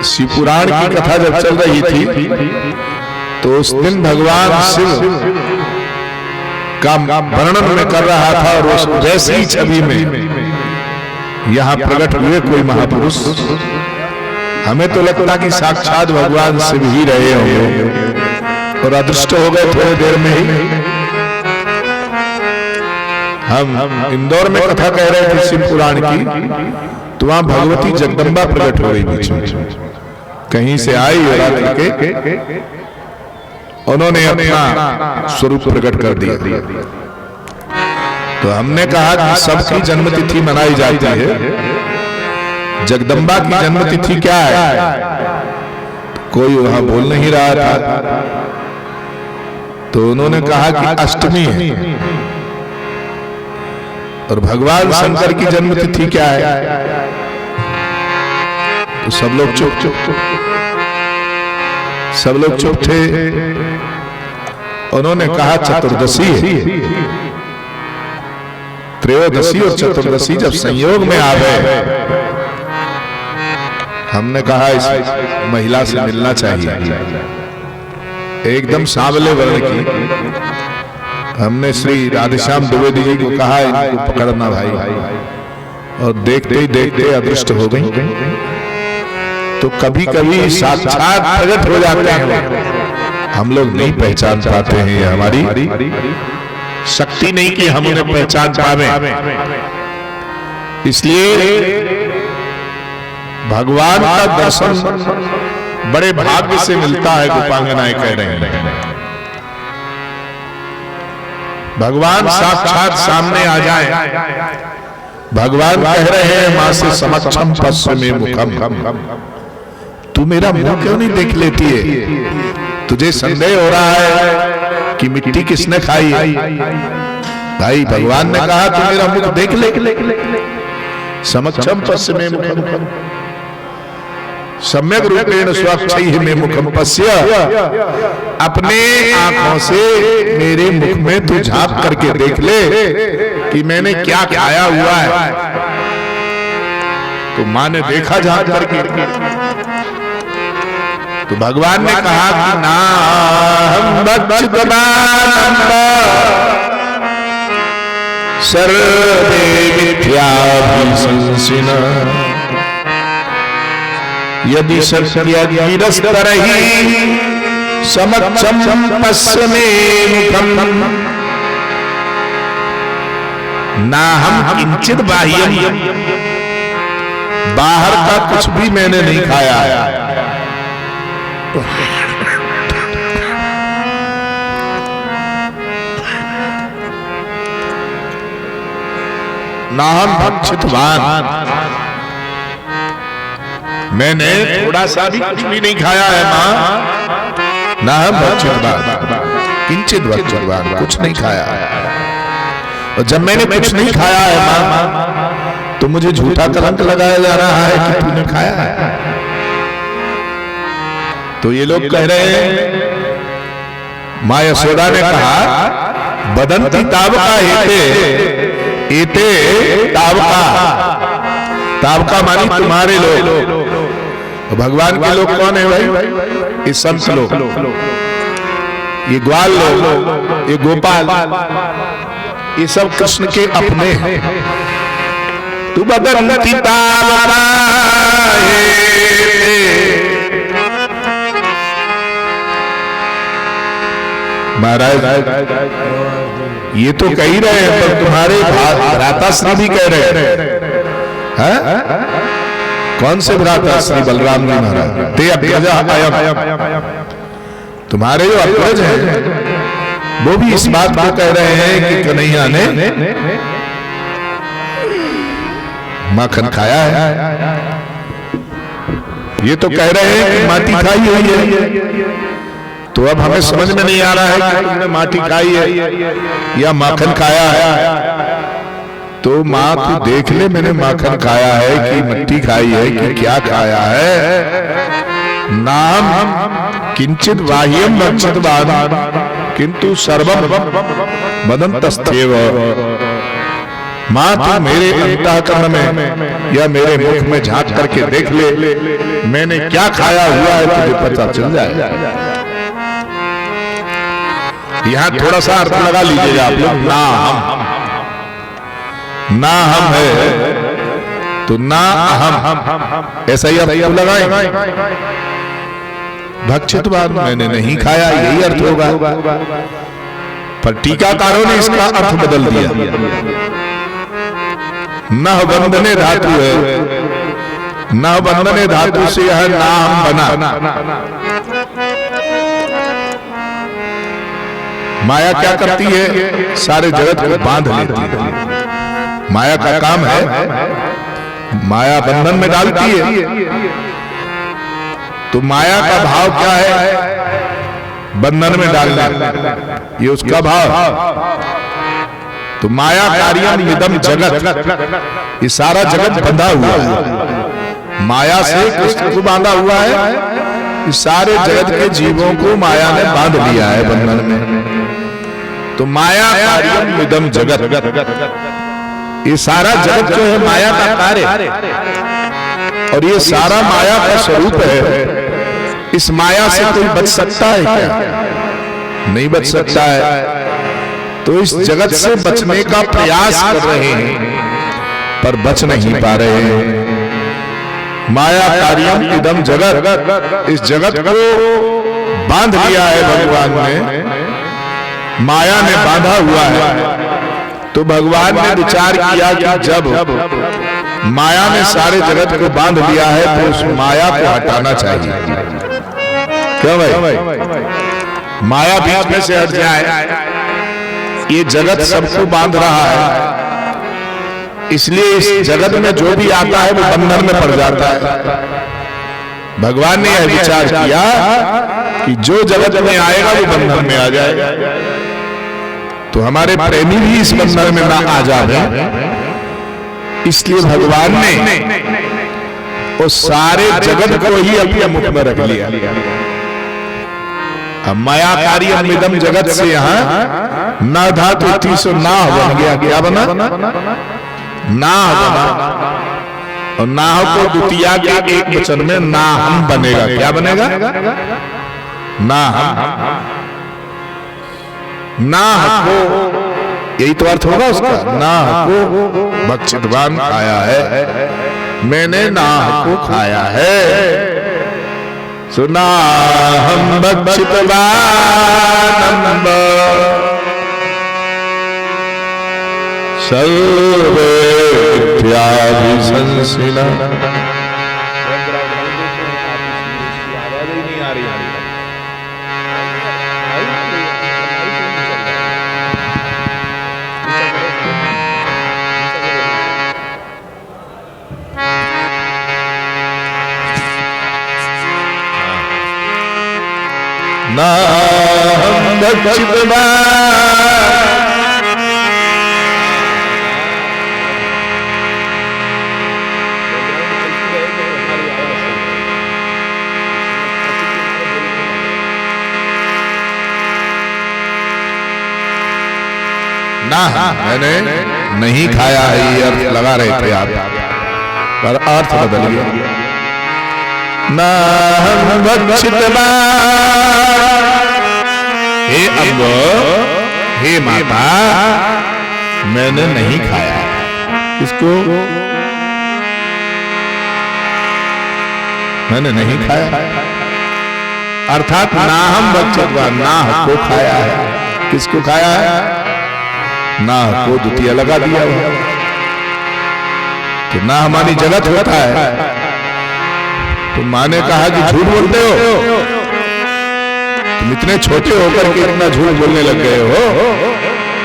शिव पुराण की कथा जब चल रही थी तो उस दिन भगवान शिव का वर्णन में कर रहा था, और उस जैसी ही छवि में यहां प्रकट हुए कोई महापुरुष। हमें तो लगता कि साक्षात भगवान शिव ही रहे होंगे, और अदृष्ट हो गए थोड़ी देर में ही। हम इंदौर में कथा कह रहे थे शिव पुराण की, तो वहां भगवती जगदम्बा प्रकट हो गई बीच में, कहीं से आई और आकर उन्होंने अपना स्वरूप प्रकट कर दिया। तो हमने कहा कि सबकी जन्मतिथि मनाई जाती है, जगदम्बा की जन्मतिथि क्या है? कोई वहां बोल नहीं रहा था, तो उन्होंने कहा कि अष्टमी है। और भगवान शंकर की जन्मतिथि क्या है? तो सब लोग चुप थे। उन्होंने कहा चतुर्दशी है। त्रयोदशी और चतुर्दशी जब संयोग में आ गए, हमने कहा इस महिला से मिलना चाहिए, एकदम सांवले वर्ण की। हमने श्री राधेश्याम द्विवेदी जी को कहा इनको पकड़ना भाई, और देखते ही देखते अदृष्ट हो गई। तो कभी कभी साक्षात प्रकट हो जाते हैं, हम लोग नहीं पहचान पाते हैं, ये हमारी शक्ति नहीं कि हम उन्हें पहचान पावे। इसलिए भगवान का दर्शन बड़े भाग्य से मिलता है, गोपांगनाएं कह रहे हैं। भगवान साक्षात सामने आ जाए। भगवान कह रहे हैं मां से समक्षम पश्चिमे मुखम, तू मेरा मुंह क्यों नहीं देख लेती है? तुझे संदेह हो रहा है कि मिट्टी किसने खाई है? भाई भगवान ने कहा तू मेरा मुख देख ले। समक्षम पश्चिमे मुखम सम्यक रूपेण स्वच्छैः मे मुखम पश्य, अपने आंखों से मेरे मुख में तू झांक करके देख ले कि मैंने क्या खाया हुआ है। तो मां ने देखा झांक करके, तो भगवान ने कहा कि ना हम सर्वे मिथ्याभिशंसिनः यदि सत्यगिरस्तरहि समक्षम पश्चिमे मुखम, ना हम किंचित बाह्यम, बाहर का कुछ भी मैंने नहीं खाया। ना हम भक्षितवान, मैंने थोड़ा सा भी कुछ भी नहीं खाया है मां। ना हम भक्षितवान, किंचित भक्षितवान, कुछ नहीं खाया है। और जब मैंने कुछ नहीं खाया है मां, तो मुझे झूठा कलंक लगाया जा रहा है कि तूने खाया है। तो ये लोग कह रहे हैं, मां यशोदा ने कहा बदंती तावका हेते, एते तावका, तावका मानी तुम्हारे लोग। भगवान के लोग कौन है भाई? ये संत लोग, ये ग्वाल लोग, ये गोपाल, ये सब कृष्ण के अपने हैं। तू बदंती तावका महाराज, ये तो कह ही रहे हैं, पर तुम्हारे भ्राताश्री भी कह रहे हैं। कौन से भ्राताश्री? बलराम जी महाराज। ते अग्रज अयम, तुम्हारे जो अग्रज हैं वो भी इस बात को कह रहे हैं कि कन्हैया ने माखन खाया है। ये तो कह रहे हैं कि माटी खाई हुई है। तो अब हमें समझ में नहीं आ रहा है कि तुमने माटी खाई है या माखन खाया है। तो माँ तू देख ले मैंने माखन खाया है कि मिट्टी खाई है कि क्या खाया है। नाम किंचित बाह्यम भक्षितवान् किंतु सर्वम वदन्तस्त्येव। माँ तू मेरे अंतःकरण में या मेरे मुख में झांक करके देख ले मैंने क्या खाया हुआ है, तुझे पता चल जाएगा। यहां थोड़ा सा अर्थ लगा लीजिएगा आप लोग। ना हम है तो ना अहम, ऐसा ही अर्थ लगाएं। भक्षितवान् मैंने नहीं खाया, यही अर्थ होगा। पर टीकाकारों ने इसका अर्थ बदल दिया। नह बंधने धातु है, नह बंधने धातु से यह नाम बना। माया क्या करती है? सारे जगत को बांध लेती है। माया का काम है, माया बंधन में डालती है। तो माया का भाव क्या है? बंधन में डालना, ये उसका भाव। तो माया कार्यम इदम जगत, ये सारा जगत बंधा हुआ है। माया से कृष्ण को बांधा हुआ है, इस सारे जगत के जीवों को माया ने बांध लिया है बंधन में। तो माया कार्यम इदम जगत, ये सारा जगत जो है माया का कार्य, और ये सारा माया का स्वरूप है। इस माया से कोई बच सकता है क्या? नहीं बच सकता है। तो इस जगत से बचने का प्रयास कर रहे हैं पर बच नहीं पा रहे हैं। माया कार्यम इदम जगत, इस जगत को बांध लिया है भगवान ने, माया ने बांधा हुआ है। तो भगवान ने विचार किया कि जब माया ने सारे जगत को बांध लिया है तो उस माया को हटाना चाहिए। क्यों भाई? माया बीच में से हट जाए। ये जगत सबको बांध रहा है, इसलिए इस जगत में जो भी आता है वो बंधन में पड़ जाता है। भगवान ने यह विचार किया कि जो जगत में आएगा वो बंधन में आ जाएगा। तो हमारे प्रेमी भी इस बंधन में ना आ जाए, इसलिए भगवान ने उस सारे जगत को ही अपने मुख में रख लिया। अब माया कार्यम इदम जगत से यहाँ ना धातु थी सो ना बन गया। क्या बना? ना बना। और ना को द्वितीया के एक वचन में ना हम बनेगा। क्या बनेगा? ना हम। ना को यही तो अर्थ होगा उसका। ना को भक्षितवान् खाया है, मैंने ना को खाया है। सुना हम भक्षितवान् सर्वे मिथ्याभिशंसिनः। ना हम भक्षितवान् ना मैंने नहीं खाया है, ये अर्थ लगा रहे थे आप, पर अर्थ बदल गया। ना हम भक्षितवान्, हे अम्ब, हे माता, मैंने नहीं खाया। किसको? मैंने नहीं खाया, अर्थात ना हम भक्षितवान्, ना को खाया है। किसको खाया है? ना को द्वितीय लगा दिया हुआ। तो ना हमारी जगत होता है। तो माँ ने कहा कि झूठ बोलते हो, तुम इतने छोटे होकर के इतना झूठ बोलने लग गए हो।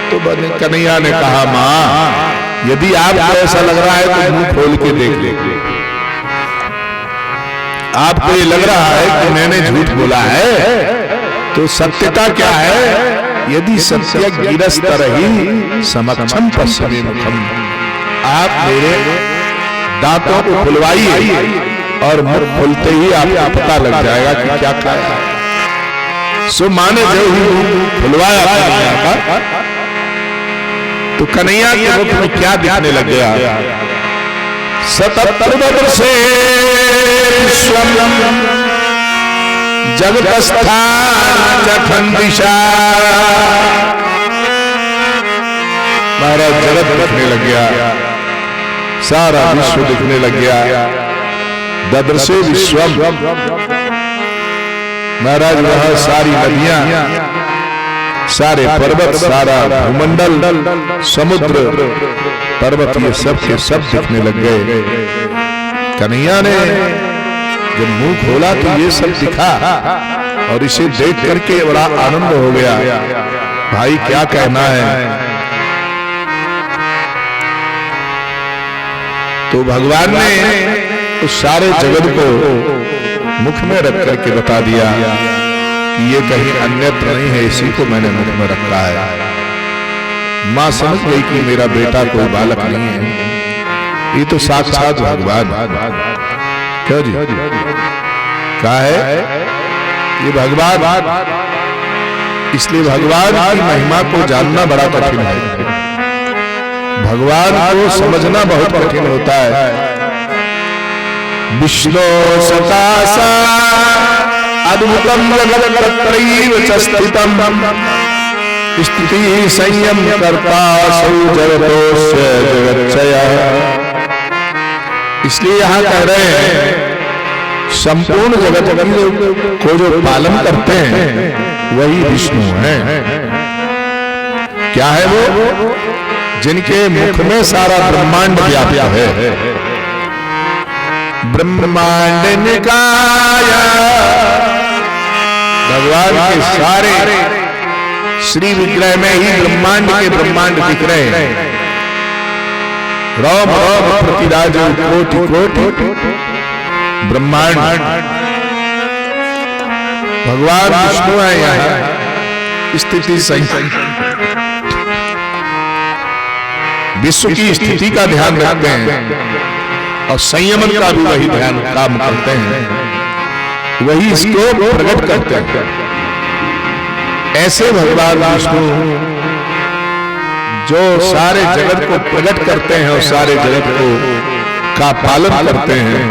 तो कन्हैया ने कहा, माँ यदि आपको ऐसा लग रहा है तो मुंह खोल के देख ले। आपको ये लग रहा है कि मैंने झूठ बोला है, तो सत्यता क्या है? यदि सत्य गिरस्तर ही समक्षम पश्चिमी मुखम, आप मेरे दांतों को फुलवाइए और मुख खुलते ही आपको पता लग जाएगा कि क्या खाया। सो माने जो ही फुलवाया कन्हैया का, तो कन्हैया के मुख में क्या दिखने लग गया? सततर्वसे जगतस्थान जखन दिशा। महाराज जगत दिखने लग गया, सारा विश्व दिखने लग गया। ददृशे विश्वम, महाराज वह सारी नदियां, सारे पर्वत, सारा भूमंडल, समुद्र, पर्वत, ये सब के सब दिखने लग गए। कन्हैया ने जब मुंह खोला तो ये सब दिखा और इसे देख करके बड़ा आनंद हो गया। भाई क्या कहना है? तो भगवान ने उस सारे जगत को मुख में रख करके बता दिया कि ये कहीं अन्यत्र नहीं है, इसी को मैंने मुख में रखा है। मां समझ गई कि मेरा बेटा कोई बालक नहीं है, ये तो साक्षात भगवान। क्यों जी? क्या है ये? भगवान। इसलिए भगवान की महिमा को जानना बड़ा कठिन है, भगवान को समझना बहुत कठिन होता है। विष्णु सकाशा अद्भुतम जगत्त्रैव च स्थितम स्थिति संयम कर्ता सौ जगतोस्य जगच्चयः। इसलिए यहाँ कह रहे हैं संपूर्ण जगत को जो पालन करते हैं वही विष्णु हैं। क्या है वो? जिनके मुख में सारा ब्रह्मांड व्याप्त है। ब्रह्मांड निकाय, भगवान के सारे श्री विग्रह में ही ब्रह्मांड के ब्रह्मांड दिख रहे हैं। रोम रोम प्रतिराज कोटि कोटि ब्रह्मांड। भगवान विष्णु है यहाँ स्थिति सही, विश्व की स्थिति का ध्यान रखते हैं और संयमन का भी वही ध्यान काम करते हैं, वही इसको प्रकट करते हैं। ऐसे भगवान विष्णु जो सारे जगत को प्रकट करते हैं और सारे जगत को का पालन करते हैं,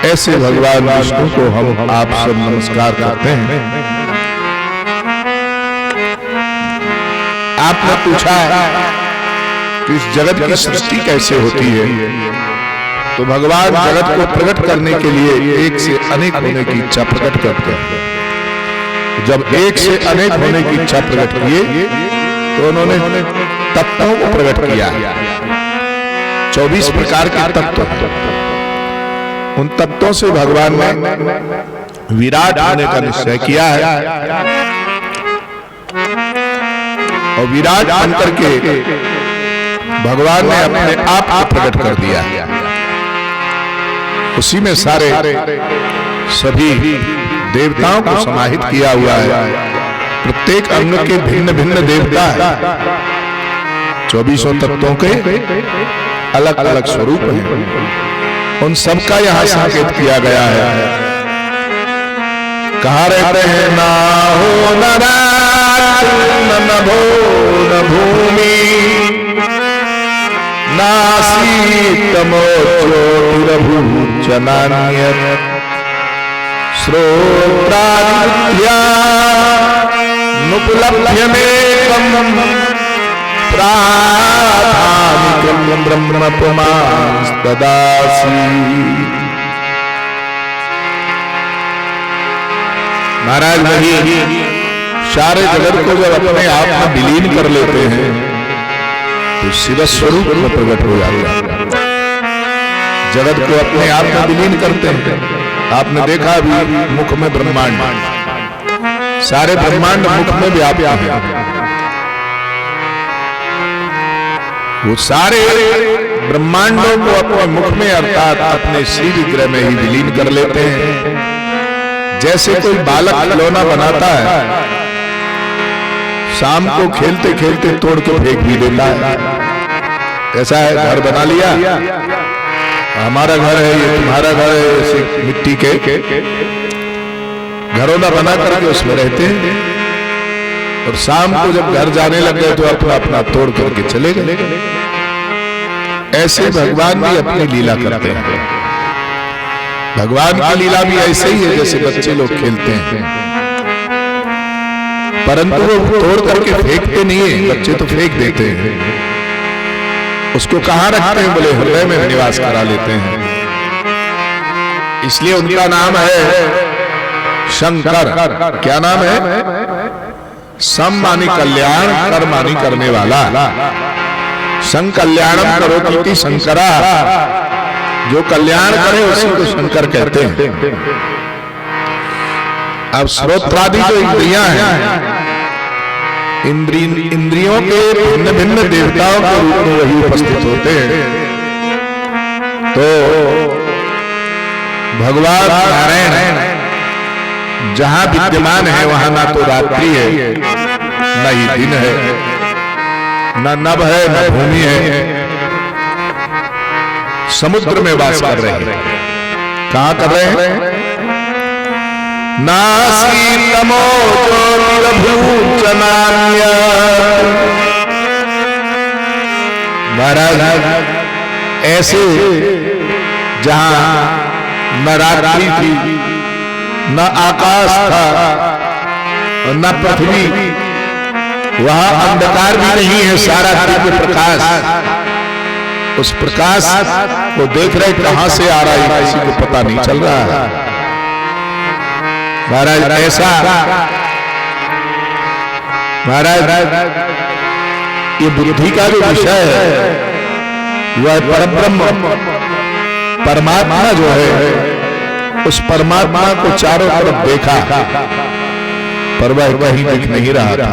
ऐसे भगवान विष्णु को हम आप सब नमस्कार करते हैं। आपने पूछा कि इस जगत की सृष्टि कैसे होती है, तो भगवान जगत को प्रकट करने के लिए एक से अनेक होने की इच्छा प्रकट करते हैं। जब एक से अनेक होने की इच्छा प्रकट किए तो उन्होंने तत्वों को प्रकट किया। 24 प्रकार के तत्व, उन तत्वों से भगवान ने विराट होने का निश्चय किया है और विराट बनकर के भगवान ने अपने आप को प्रकट कर दिया। उसी में सारे सभी देवताओं को समाहित किया हुआ है। प्रत्येक अंग के भिन्न भिन्न देवता है। 24 तत्वों के अलग अलग स्वरूप हैं। उन सबका यहाँ संकेत किया गया है। कहा रहते हैं ना हो न रात न भो न भूमि नासीतमो ज्योतिरभूचनान्यत् श्रोत्रादित्या नुपलभ्यमेकं प्राधानिकं ब्रह्म पुमांस्तदासि। महाराज वही सारे जगत को जब अपने आप में विलीन कर लेते हैं तो शिव स्वरूप में प्रकट हो जाता है। जगत को अपने आप में विलीन करते हैं। आपने देखा अभी मुख में ब्रह्मांड, सारे ब्रह्मांड मुख में व्याप्त हैं। वो सारे ब्रह्मांडों को अपने मुख में अर्थात अपने श्री विग्रह में ही विलीन कर लेते हैं। जैसे कोई बालक खिलौना बनाता है, शाम को खेलते खेलते तोड़ के फेंक भी देता है। ऐसा है, घर बना लिया, हमारा घर है, ये तुम्हारा घर है, ऐसे मिट्टी के घरौंदा बना करके उसमें रहते हैं। और शाम को जब घर जाने लग गए तो अपना अपना तोड़ करके चले गए। ऐसे भगवान भी अपनी लीला करते हैं। भगवान की लीला भी ऐसे ही है जैसे बच्चे लोग खेलते हैं, परंतु वो तोड़ करके फेंकते नहीं है, बच्चे तो फेंक देते हैं। उसको कहां रखते हैं? बोले हृदय में निवास करा लेते हैं। इसलिए उनका नाम है शंकर। क्या नाम है? सम मानी कल्याण, कर मानी करने वाला। संकल्याणम करोति शंकरा, जो कल्याण करे उसी को शंकर कहते हैं। अब श्रोत्रादि जो इंद्रियां हैं, इंद्रियों के भिन्न भिन्न देवताओं के रूप में वही उपस्थित होते हैं। तो भगवान नारायण जहां विद्यमान है वहां ना तो रात्रि है, न ही दिन है, न नभ है, न भूमि है। समुद्र में वास कर रहे हैं। कहां कर रहे हैं? नासीतमो ज्योतिरभूचनान्य। महाराज ऐसे जहां न रात्रि थी, न आकाश था और न पृथ्वी, वहां अंधकार भी नहीं है, सारा दिव्य प्रकाश। उस प्रकाश को देख रहे कहां से आ रहा है किसी को पता नहीं चल रहा है। महाराज ऐसा, महाराज ये बुद्धि का जो विषय है वह परब्रह्म परमात्मा जो है, उस परमात्मा को चारों तरफ देखा पर वह कहीं दिख नहीं रहा था।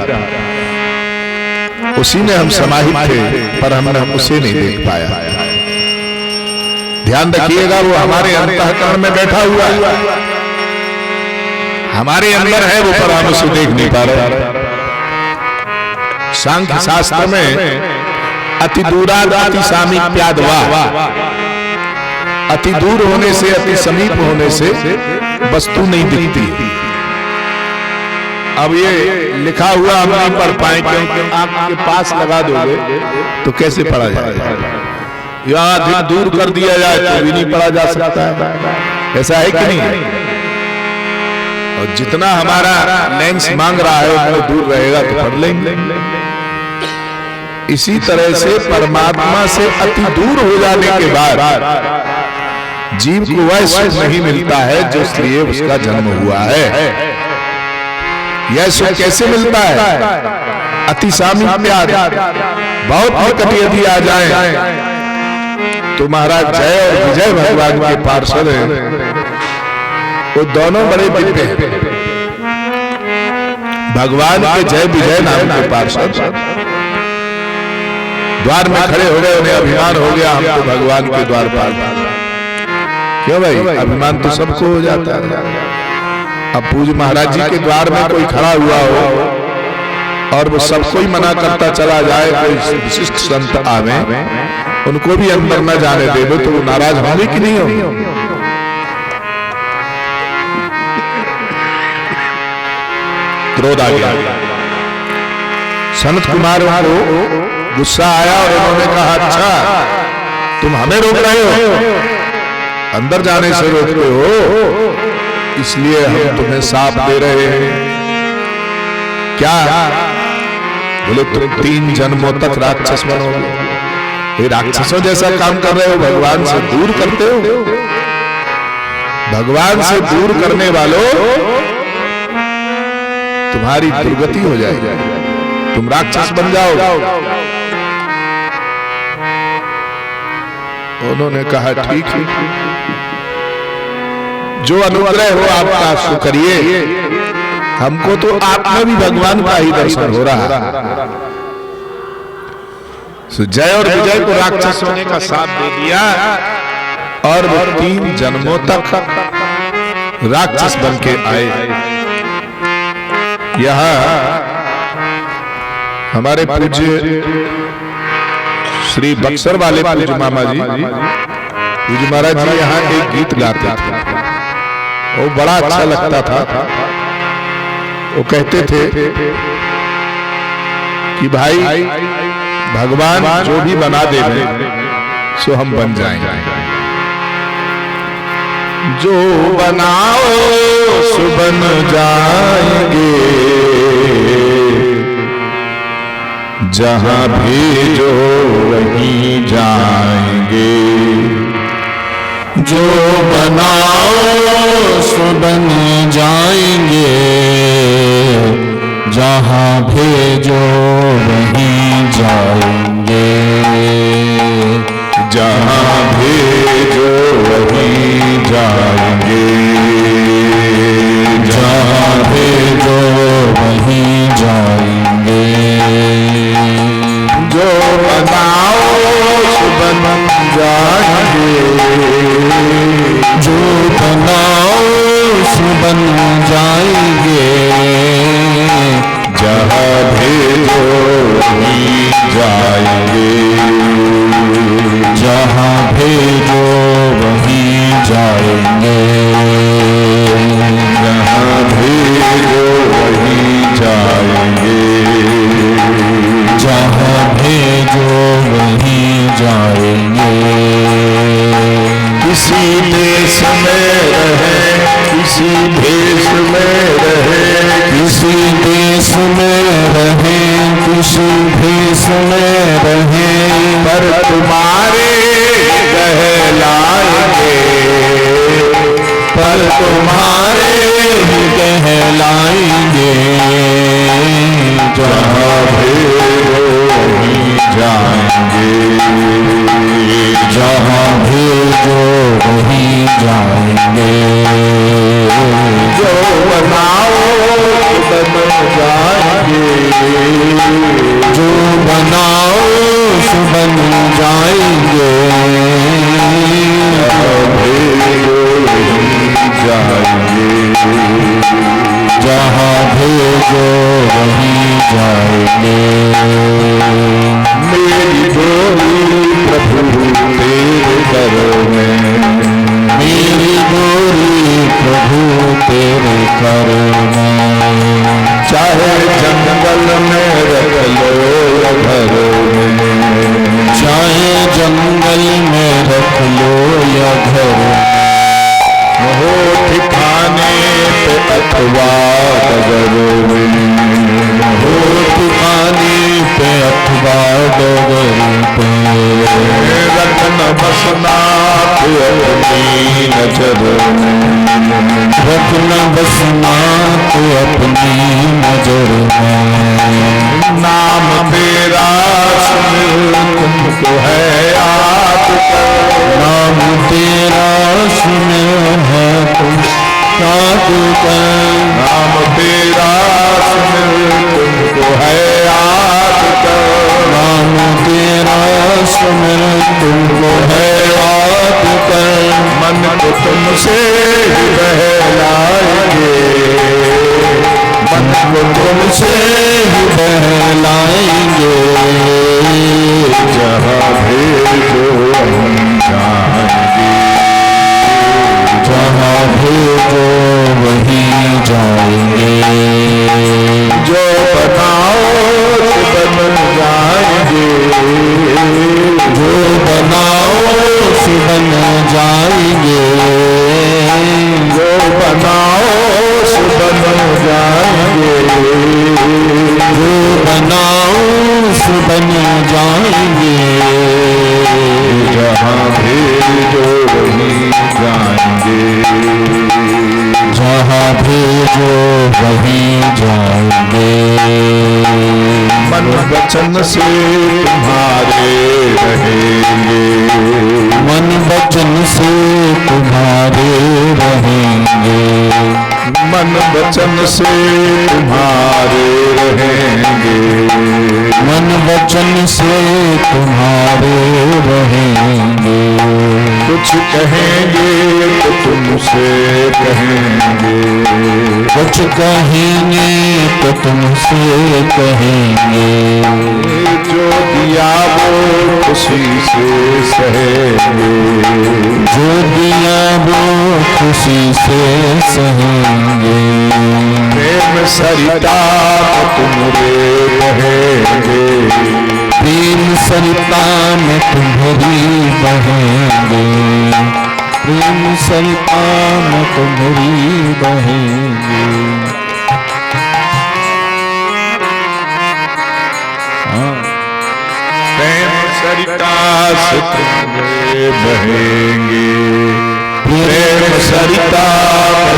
उसी में हम समाहित थे पर हमने उसे नहीं देख पाया। ध्यान रखिएगा, वो हमारे अंतःकरण में बैठा हुआ है, हमारे अंदर है वो, पर हम उसे देख नहीं पा रहे। सांख्य शास्त्र में अति दूराद अति सामीप्याद वा, अति दूर होने से अति समीप होने से वस्तु नहीं दिखती। अब ये लिखा हुआ हम नहीं पढ़ पाए क्योंकि आपके पास लगा दोगे तो कैसे पढ़ा जाएगा? या अधिक दूर कर दिया जाए तो भी नहीं पढ़ा जा सकता है। ऐसा है कि नहीं? और जितना हमारा लेंस मांग रहा है उतना दूर रहेगा तो पढ़ लेंगे। इसी तरह से परमात्मा से अति दूर हो जाने के बाद जीव को वह सुख नहीं मिलता है जो इसलिए उसका जन्म हुआ है। यह सुख कैसे मिलता है? अति सामीप्याद, बहुत निकट यदि आ जाए तो महाराज जय और विजय भगवान के पार्षद हैं, वो दोनों बड़े दिव्य हैं। भगवान के जय विजय नाम के पार्षद द्वार में खड़े हो गए, उन्हें अभिमान हो गया हम तो भगवान के द्वार पार। क्यों भाई? अभिमान तो सबको हो जाता है। अब पूज्य महाराज जी के द्वार में कोई खड़ा हुआ हो और वो सबको ही मना करता चला जाए, कोई विशिष्ट संत आवे उनको भी अंदर न जाने देवे तो वो नाराज होंगे कि नहीं होंगे? क्रोध आ गया। सनत कुमार को गुस्सा आया और उन्होंने कहा, अच्छा तुम हमें रोक रहे हो, अंदर जाने से रोकते हो, इसलिए हम तुम्हें साप दे रहे हैं। क्या? बोले तुम 3 जन्मों तक राक्षस बनोगे। राक्षसों जैसा काम कर रहे हो, भगवान से दूर करते हो। भगवान से दूर करने वालों तुम्हारी दुर्गति हो जाएगी, तुम राक्षस बन जाओगे। उन्होंने कहा ठीक है, जो अनुग्रह हो आपका सो करिए, हमको तो आप में भी भगवान का ही दर्शन हो रहा है। जय और विजय को राक्षस होने का साथ दे दिया और वो 3 जन्मों तक राक्षस बन के आए। यहां हमारे पूज्य श्री बक्सर वाले पूज्य मामा जी, पूज्य महाराज जी यहाँ एक गीत गाते थे, वो बड़ा अच्छा लगता था। वो कहते थे कि भाई भगवान जो भी बना दे सो हम बन जाएंगे, जो बनाओ सो बन जाएंगे, जहां भेजो वहीं जाएंगे, जो बनाओ सो बन जाएंगे, जहाँ भेजो वहीं जाएंगे, जहां भेजो वहीं जाएंगे, जहाँ भेजो वहीं जाएंगे, जो बनाओ सो बन जाएंगे, जो बनाओ सो बन जाएंगे, जहाँ भेजो वहीं जाएंगे, जहाँ भेजो वहीं जाएंगे, जहाँ भेजो वहीं जाएंगे, जहाँ भेजो वहीं जाएंगे। किसी देश में रहे, किसी भेष में रहे, किसी देश में रहे, किसी भेष में रहे, पर तुम्हारे कहलाएंगे, पर तुम्हारे ही कहलाएंगे, जहाँ भेजो वहीं जाएंगे, जहाँ भेजो वहीं जाएंगे, जो बनाओ बन जाएंगे, जो बनाओ सो बन जाएंगे, जहाँ भेजो वहीं जाएंगे, जहाँ भेजो वहीं जाएंगे। मेरी डोरी प्रभु तेरे घर में, मेरी डोरी प्रभु तेरे कर में, चाहे जंगल में रख लो या घर में, चाहे जंगल में रख लो या घर, हो ठिकाने पे अथवा डगर में, हो ठिकाने पे अथवा डगर पे, रखना बसना अपनी नजर में, रखना बसना तो अपनी नजर में, नाम तेरा सुन तुमको है याद कर, नाम तेरा सुने है तुम याद कर, नाम तेरा सुन तुमको है याद कर, नाम तेरा सुने तुमको है याद कर, मन को तुमसे ही बहलाएंगे, मन को तुमसे ही बहलाएंगे, जहाँ भेजो वहीं जाएंगे, जहाँ भेजो वहीं जाएंगे, जो बनाओ सो बन जाएंगे, जो बनाओ सो बन जाएंगे, जो बनाओ सो बन जाएंगे, जो बनाओ सो बन जाएंगे, जहाँ भेजो वहीं जाएंगे, जहाँ भेजो वहीं जाएंगे, मन वचन से तुम्हारे रहेंगे, मन वचन से तुम्हारे रहेंगे, मन वचन से तुम्हारे रहेंगे, मन वचन से तुम्हारे रहेंगे, कुछ कहेंगे तो तुमसे कहेंगे, कुछ कहेंगे तो तुमसे कहेंगे, जो दिया वो खुशी से सहेंगे, जो दिया वो खुशी से सहेंगे। प्रेम सरिता तुमरे बहेंगे, प्रेम सरिता में तुम्हारी बहेंगे, प्रेम सरिता में तुम्हारी बहेंगे। प्रेम सरिता से तुमरे बहेंगे, प्रेम सरिता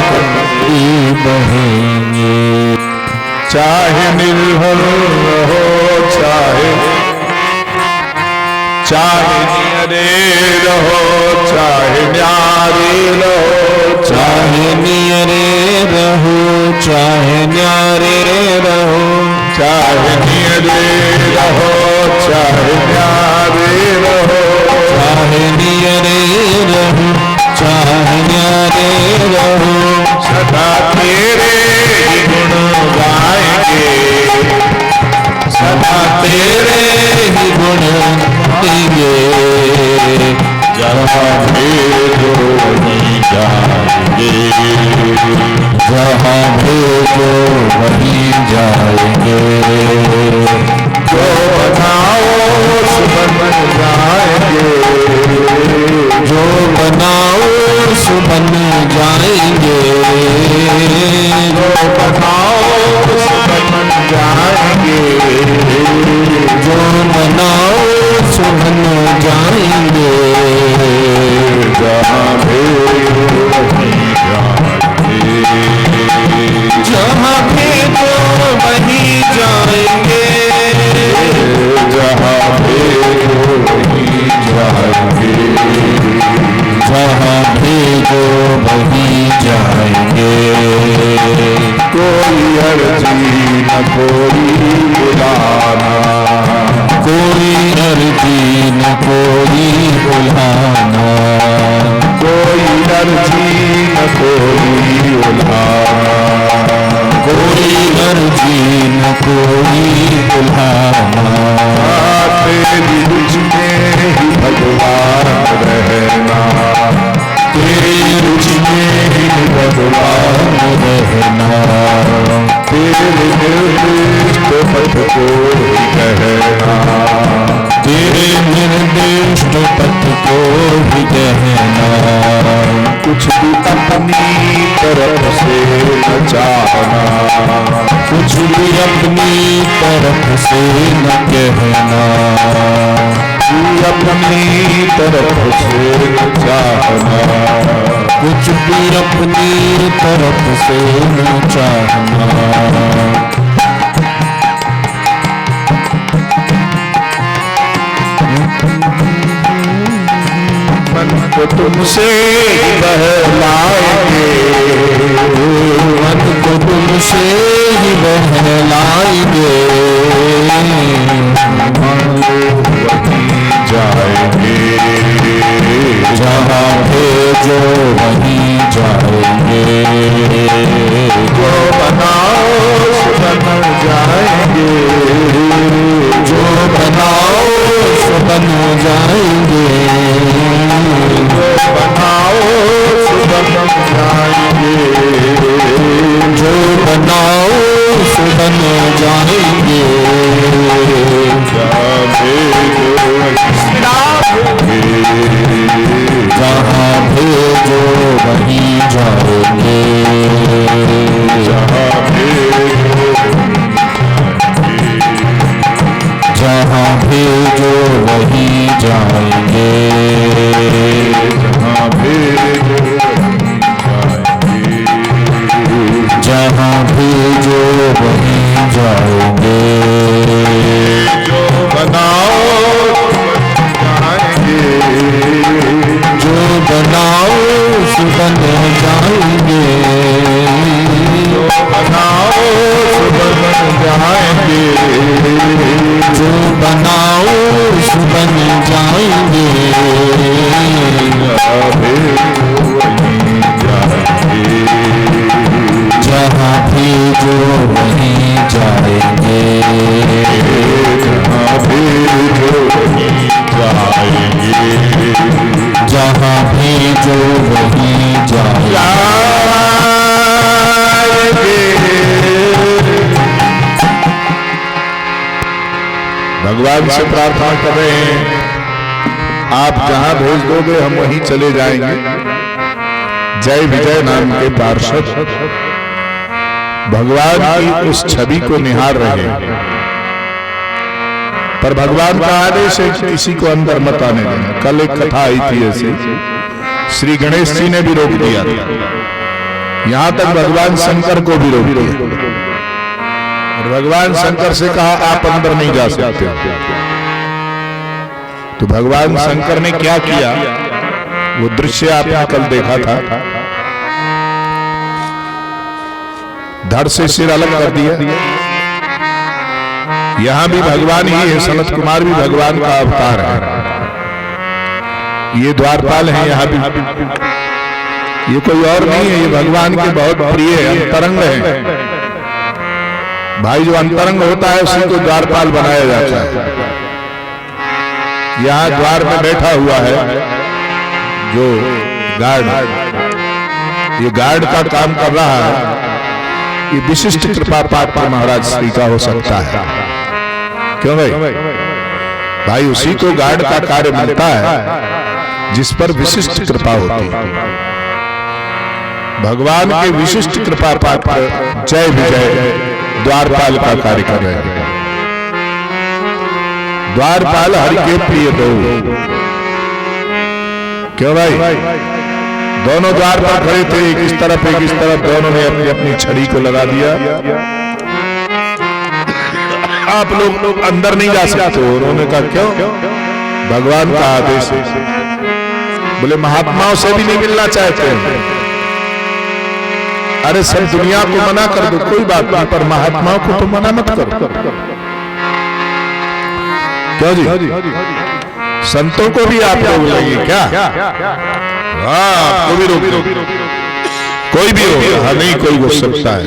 तुम्हारी बहेंगे। चाहे निर्भर रहो चाहे नियरे रहो, चाहे न्यारे रहो, चाहे नियरे रहो, चाहे न्यारे रहो, चाहे नियरे रहो, चाहे न्यारे रहो, चाहे नियरे रहो, चाहे न्यारे रहो। सदा तेरे ही गुण गाएंगे, सदा तेरे ही गुण गाएंगे, जहाँ भेजो वहीं जाएंगे, जहाँ भेजो वहीं जाएंगे। जो बनाओ सुबह बन जाएंगे, जो बनाओ सो बन जाएंगे, जो बनाओ सुबह बन जाएंगे, जो बनाओ सो बन जाएंगे। जहाँ भेजो वहीं जाएंगे, जहाँ भेजो वहीं जाएंगे, जहाँ भेजो वहीं जाएंगे, जहाँ भेजो वहीं जाएंगे। कोई अर्जी न कोई बुलाना, कोई अर्जी न कोई बुलाना, कोई अर्जी न कोई बुलाना, कोई अर्जी न कोई बुलाना। तेरी रुचि में ही भगवान रहना, तेरी रुचि में ही भगवान रहना, तेरे निर्दिष्ट पथ को ही कहना, तेरे निर्दिष्ट पथ को भी कहना। कुछ भी अपनी तरफ से न चाहना, कुछ भी अपनी तरफ से न कहना, तू अपनी तरफ से न चाहना, कुछ भी अपनी तरफ से न चाहना। मन को तुमसे बहलाएंगे, मन को तुमसे ही बहलाएंगे, वहीं जाएंगे, जहाँ भेजो वहीं जाएंगे। जो बनाओ सो बन जाएंगे, जो बनाओ सो बन जाएंगे, जो बनाओ सो बन जाएंगे, जो बनाओ सो बन जाएंगे। जहाँ भेजो जहाँ भेजो वहीं जाएंगे, जहाँ भेजो जहाँ भेजो वहीं जाएंगे, जहाँ भेजो जहाँ भेजो वहीं जाएंगे। जो बनाओ जाएंगे, जो बनाओ सो बन जाएंगे, जो बनाओ सो बन जाएंगे, जो बनाओ सो बन जाएंगे। जहाँ भेजो वहीं जाएंगे, जहाँ जाएंगे, जहाँ भेजो वहीं जाएंगे, जहाँ भेजो वहीं जाएंगे। भगवान से प्रार्थना कर रहे हैं, आप जहां भेज दोगे हम वहीं चले जाएंगे। जय विजय नाम के पार्षद भगवान की उस छवि को निहार रहे हैं, पर भगवान का आदेश है कि किसी को अंदर मत आने देना। कल एक कथा आई थी ऐसे, श्री गणेश जी ने भी रोक दिया, यहां तक भगवान शंकर को भी रोक दिया और भगवान शंकर से कहा आप अंदर नहीं जा सकते। तो भगवान शंकर ने क्या किया, वो दृश्य आपने कल देखा था, धड़ से सिर अलग कर दिया। यहां भी भगवान ही है, सनत कुमार भी भगवान का अवतार है, ये द्वारपाल है यहाँ भी, ये कोई और नहीं है, ये भगवान के बहुत प्रिय अंतरंग है। भाई जो अंतरंग होता है उसी को द्वारपाल बनाया जाता है। यहाँ द्वार में बैठा हुआ है जो गार्ड, ये गार्ड का काम कर रहा है, ये विशिष्ट कृपा पात्र महाराज श्री का हो सकता है। क्यों भाई? भाई उसी को गार्ड का कार्य मिलता है जिस पर विशिष्ट कृपा होती है। भगवान के विशिष्ट कृपा पात्र जय विजय द्वारपाल का कार्य कर रहे हैं। द्वारपाल हरि के प्रिय दो। क्यों भाई? दोनों द्वार पर खड़े थे, एक इस तरफ एक इस तरफ, दोनों ने अपनी अपनी छड़ी को लगा दिया। आप लोग अंदर नहीं जा सकते। उन्होंने कहा क्यों? भगवान का आदेश है। बोले महात्माओं से भी नहीं मिलना चाहते हैं। अरे सब दुनिया को मना कर दो, कोई बात नहीं, पर महात्माओं को तो मना मत करो। क्यों जी? संतों को भी आप रोक लेंगे क्या? आपको भी रोक दो, कोई भी हो। हाँ नहीं, कोई घुस सकता है।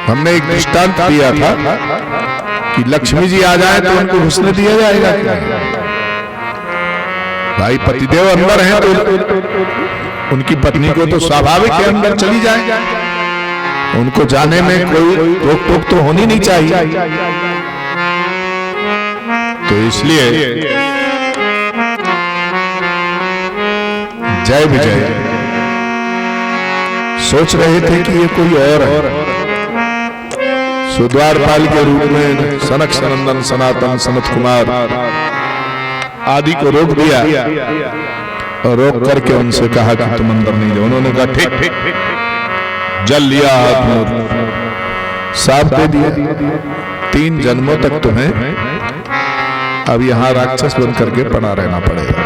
हमने एक दृष्टांत दिया था कि लक्ष्मी जी आ जाए तो उनको घुसने दिया जाएगा क्या? भाई पतिदेव अंदर हैं तो उनकी पत्नी को तो स्वाभाविक है अंदर चली जाए, उनको जाने में कोई रोक टोक तो होनी नहीं चाहिए। तो इसलिए जय विजय सोच रहे थे कि ये कोई और है। सुद्वारपाल के रूप में सनक सनंदन सनातन सनत कुमार आदि को रोक दिया और रोक करके उनसे कहा कि तुम अंदर नहीं जाओ। उन्होंने कहा ठीक ठीक, जल लिया हाथ में, साफ दे दिया। 3 जन्मों तक तुम्हें अब यहां राक्षस बन करके पड़ा रहना पड़ेगा।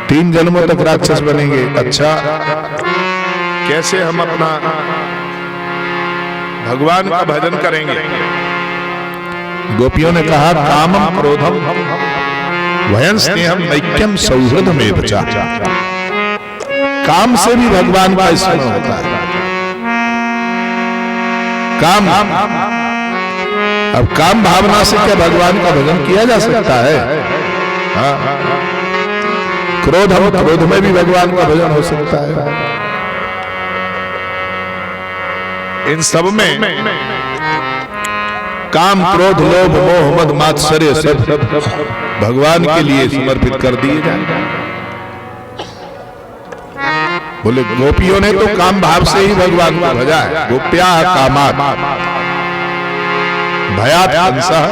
3 जन्मों तक राक्षस बनेंगे। अच्छा, कैसे हम अपना भगवान का भजन करेंगे? गोपियों ने कहा कामम क्रोधम वयं स्नेहम ऐक्यम सौहृद में बचा। काम से भी भगवान का स्मरण होता है। काम, अब काम भावना से क्या भगवान का भजन किया जा सकता है? हाँ, क्रोध में भी भगवान का भजन हो सकता है। इन सब में काम क्रोध लोभ मोह मद मात्सर्य सब भगवान के लिए समर्पित कर दिए जाए। बोले गोपियों ने तो काम भाव से ही भगवान को भजा है। गोप्या कामात् भयात् कंसः,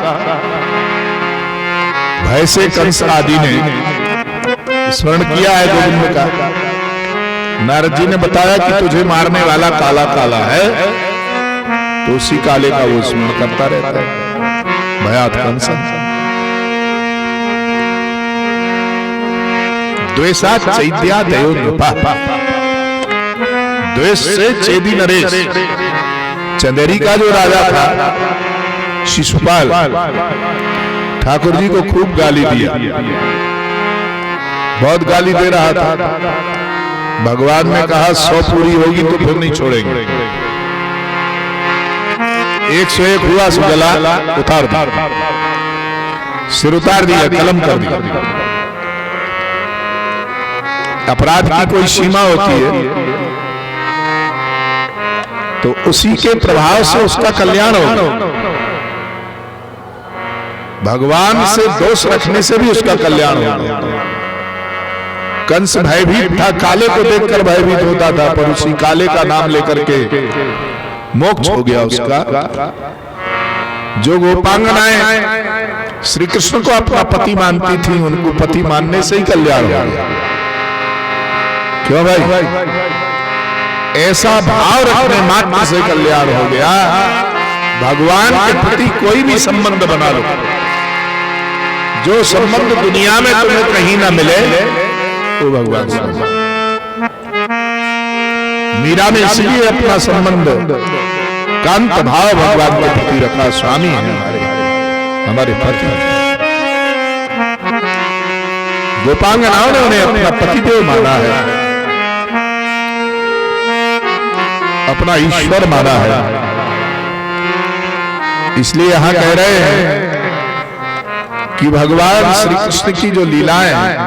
भय से कंस आदि ने स्मरण किया है गोविंद का। नारद जी ने बताया कि तुझे मारने वाला काला काला है, तो उसी काले का वो स्मरण करता रहता है। भयात् कंसः द्वेषात् चैद्यादयो नृपा, द्वेष से चेदी नरेश। चंदेरी का जो राजा था शिशुपाल, ठाकुर जी को खूब गाली दिया, बहुत गाली दे रहा था। भगवान ने कहा 100 पूरी होगी तो फिर नहीं छोड़ेंगे। 101 हुआ सो गला उतार दिया, सिर उतार दिया, कलम कर दिया। अपराध की कोई सीमा होती है तो उसी के प्रभाव से उसका कल्याण होगा। भगवान से दोष रखने से भी उसका कल्याण होगा। कंस भयभीत था, काले को देखकर भयभीत होता था, पर उसी काले का नाम लेकर के मोक्ष हो गया उसका। जो गोपांगनाएं श्री कृष्ण को अपना पति मानती थी, उनको पति मानने से ही कल्याण हो गया। क्यों भाई? ऐसा भाव रखने मात्र से कल्याण हो गया। भगवान के प्रति कोई भी संबंध बना लो, जो संबंध दुनिया में तुम्हें कहीं ना मिले वो भगवान से। मीरा ने इसलिए अपना संबंध कांत भाव भगवान के प्रति रखा। स्वामी है हमारे पति। गोपांगनाओं ने उन्हें अपना पतिदेव माना है, अपना ईश्वर माना है। इसलिए यहां कह रहे हैं कि भगवान श्री कृष्ण की जो लीलाएं हैं,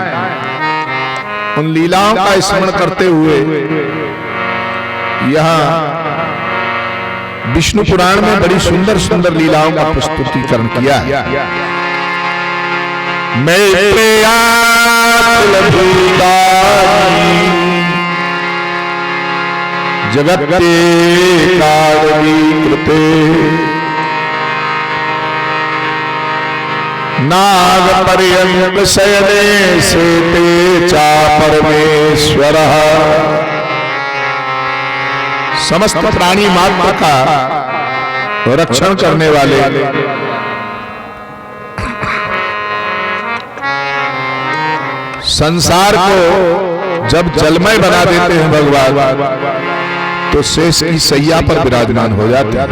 उन लीलाओं का स्मरण करते हुए यहां विष्णु पुराण में बड़ी सुंदर सुंदर लीलाओं का प्रस्तुतिकरण किया है। जगत्ते कारणीकृते नाग पर्यंत शयने सेते चा परमेश्वरः। समस्त प्राणी मात्र का रक्षण करने वाले, संसार को जब जलमय बना देते हैं भगवान, तो शेष की सैया पर विराजमान हो जाते हैं।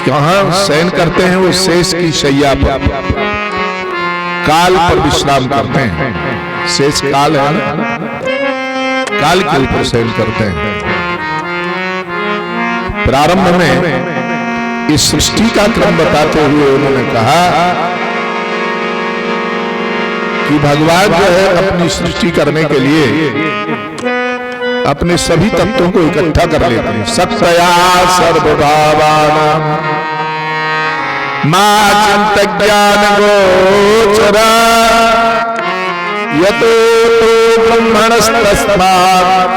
कहां शयन करते हैं वो? शेष की सैया पर, काल पर विश्राम करते हैं। शेष काल है ना, काल के ऊपर शयन करते हैं। प्रारंभ में इस सृष्टि का क्रम बताते हुए उन्होंने कहा कि भगवान जो है अपनी सृष्टि करने के लिए अपने सभी तत्वों को इकट्ठा कर लेते हैं। सत्तया सर्वभावानां मां चिंतज्ञान गोचरा यतो ब्रह्मणस्तस्मात्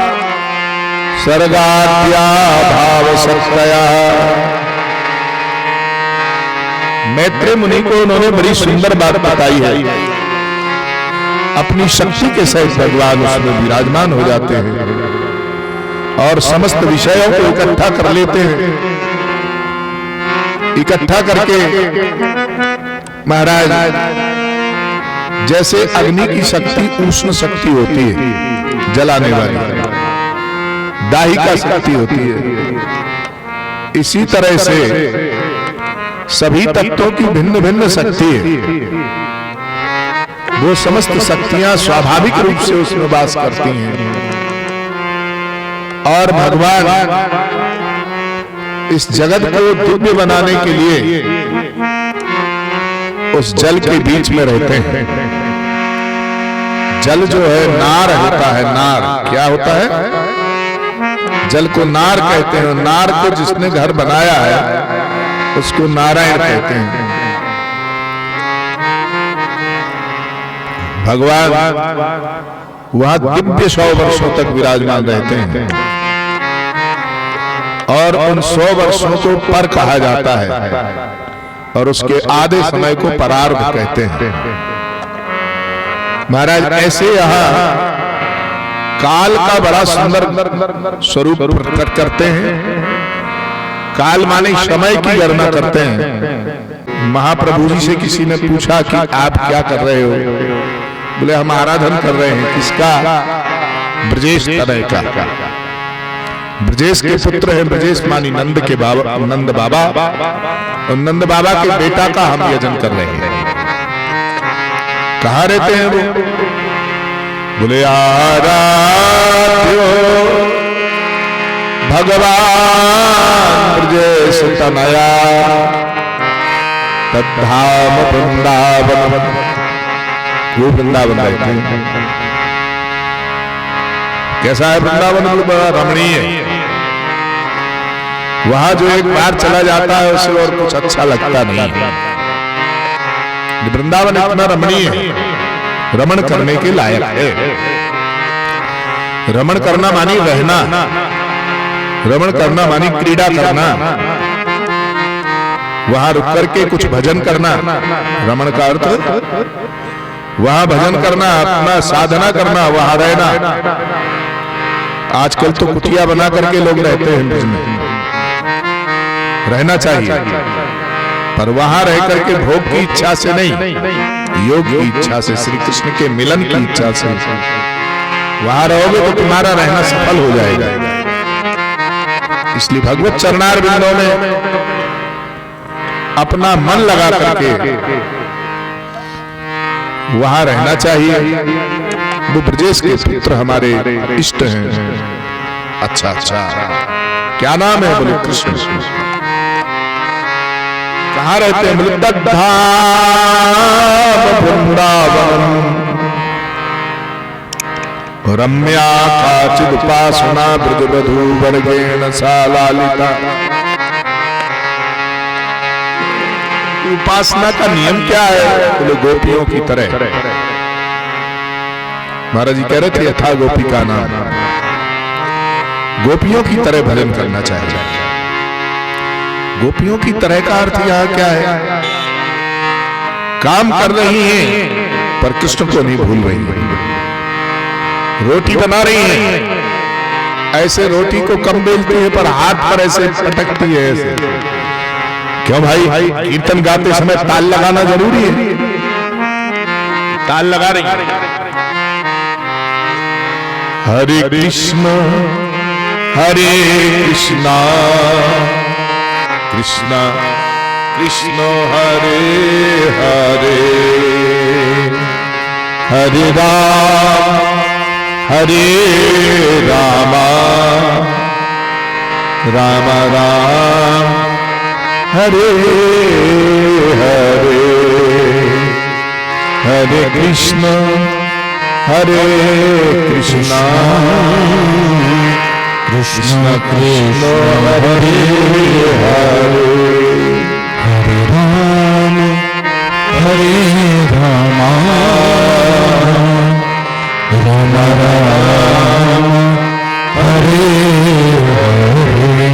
सर्गाद्या भाव सत्तया। मैत्रेय मुनि को उन्होंने बड़ी सुंदर बात बताई है। अपनी शक्ति के सहित भगवान उसमें विराजमान हो जाते हैं और समस्त विषयों को इकट्ठा कर लेते हैं। इकट्ठा करके महाराज, जैसे अग्नि की शक्ति उष्ण शक्ति होती है, जलाने वाली, दाहिका शक्ति होती है, इसी तरह से सभी तत्वों की भिन्न भिन्न शक्ति है। वो समस्त शक्तियां स्वाभाविक रूप से उसमें वास करती हैं और भगवान इस जगत को दिव्य बनाने के लिए उस जल के बीच में रहते हैं। जल जो है नार होता है। नार क्या होता है? जल को नार कहते हैं। नार को जिसने घर बनाया है उसको नारायण कहते हैं। भगवान वहां दिव्य 100 वर्षों तक विराजमान रहते हैं और उन 100 वर्षों को पर कहा जाता है और उसके आधे समय को परार्ध कहते हैं। महाराज ऐसे यहाँ काल का बड़ा सुंदर स्वरूप प्रकट करते हैं। काल माने समय की गणना करते हैं। महाप्रभु जी से किसी ने पूछा कि आप क्या कर रहे हो? बोले हम आराधन कर रहे हैं। किसका? ब्रजेश तनय का। ब्रजेश के पुत्र है। ब्रजेश मानी नंद के बाबा, नंद बाबा, और नंद बाबा के बेटा का हम यजन कर रहे हैं। कहाँ रहते हैं वो? बोले आराध्यो भगवान ब्रजेश तनया तद्धाम वृंदावन। वो वृंदावन रहते हैं। कैसा है वृंदावन? बड़ा रमणीय है। वहां जो एक बार चला जाता है उसे और कुछ अच्छा लगता नहीं है। वृंदावन इतना रमणीय है, रमण करने के लायक है। रमण करना मानी रहना, रमण करना मानी क्रीड़ा करना, वहां रुक करके कुछ भजन करना। रमण का अर्थ वहां भजन करना, अपना साधना करना, वहां रहना। आजकल तो कुटिया बना करके लोग रहते हैं, में रहना चाहिए, पर वहां रह करके भोग की इच्छा से नहीं, योग की इच्छा से, श्री कृष्ण के मिलन की इच्छा से वहां रहोगे तो तुम्हारा रहना सफल हो जाएगा। इसलिए भगवत चरणारविंदों में अपना मन लगा करके वहां रहना चाहिए। वो ब्रजेश के पुत्र हमारे इष्ट हैं। अच्छा अच्छा, क्या नाम है? बोले कृष्ण। कहाँ रहते हैं? बोले तद्धाम वृंदावन रम्या काचिद उपासना ब्रजवधू वर्गेण सा लालिता। उपासना का नियम क्या है? बोले गोपियों की तरह। महाराज जी कह रहे थे यथा गोपिका नाम, गोपियों की तरह भजन करना चाहिए। गोपियों की तरह का अर्थ यहां क्या है? काम कर रही हैं पर कृष्ण को नहीं भूल रही है। रोटी बना रही हैं, ऐसे रोटी को कम बेलती है पर हाथ पर ऐसे पटकती है ऐसे। क्यों भाई? कीर्तन गाते समय ताल लगाना जरूरी है। ताल लगा रही है। हरे कृष्ण हरे कृष्णा कृष्ण कृष्ण हरे हरे, हरे राम राम राम हरे हरे, हरे कृष्ण कृष्ण कृष्ण हरे हरे, हरे राम राम राम हरे हरे,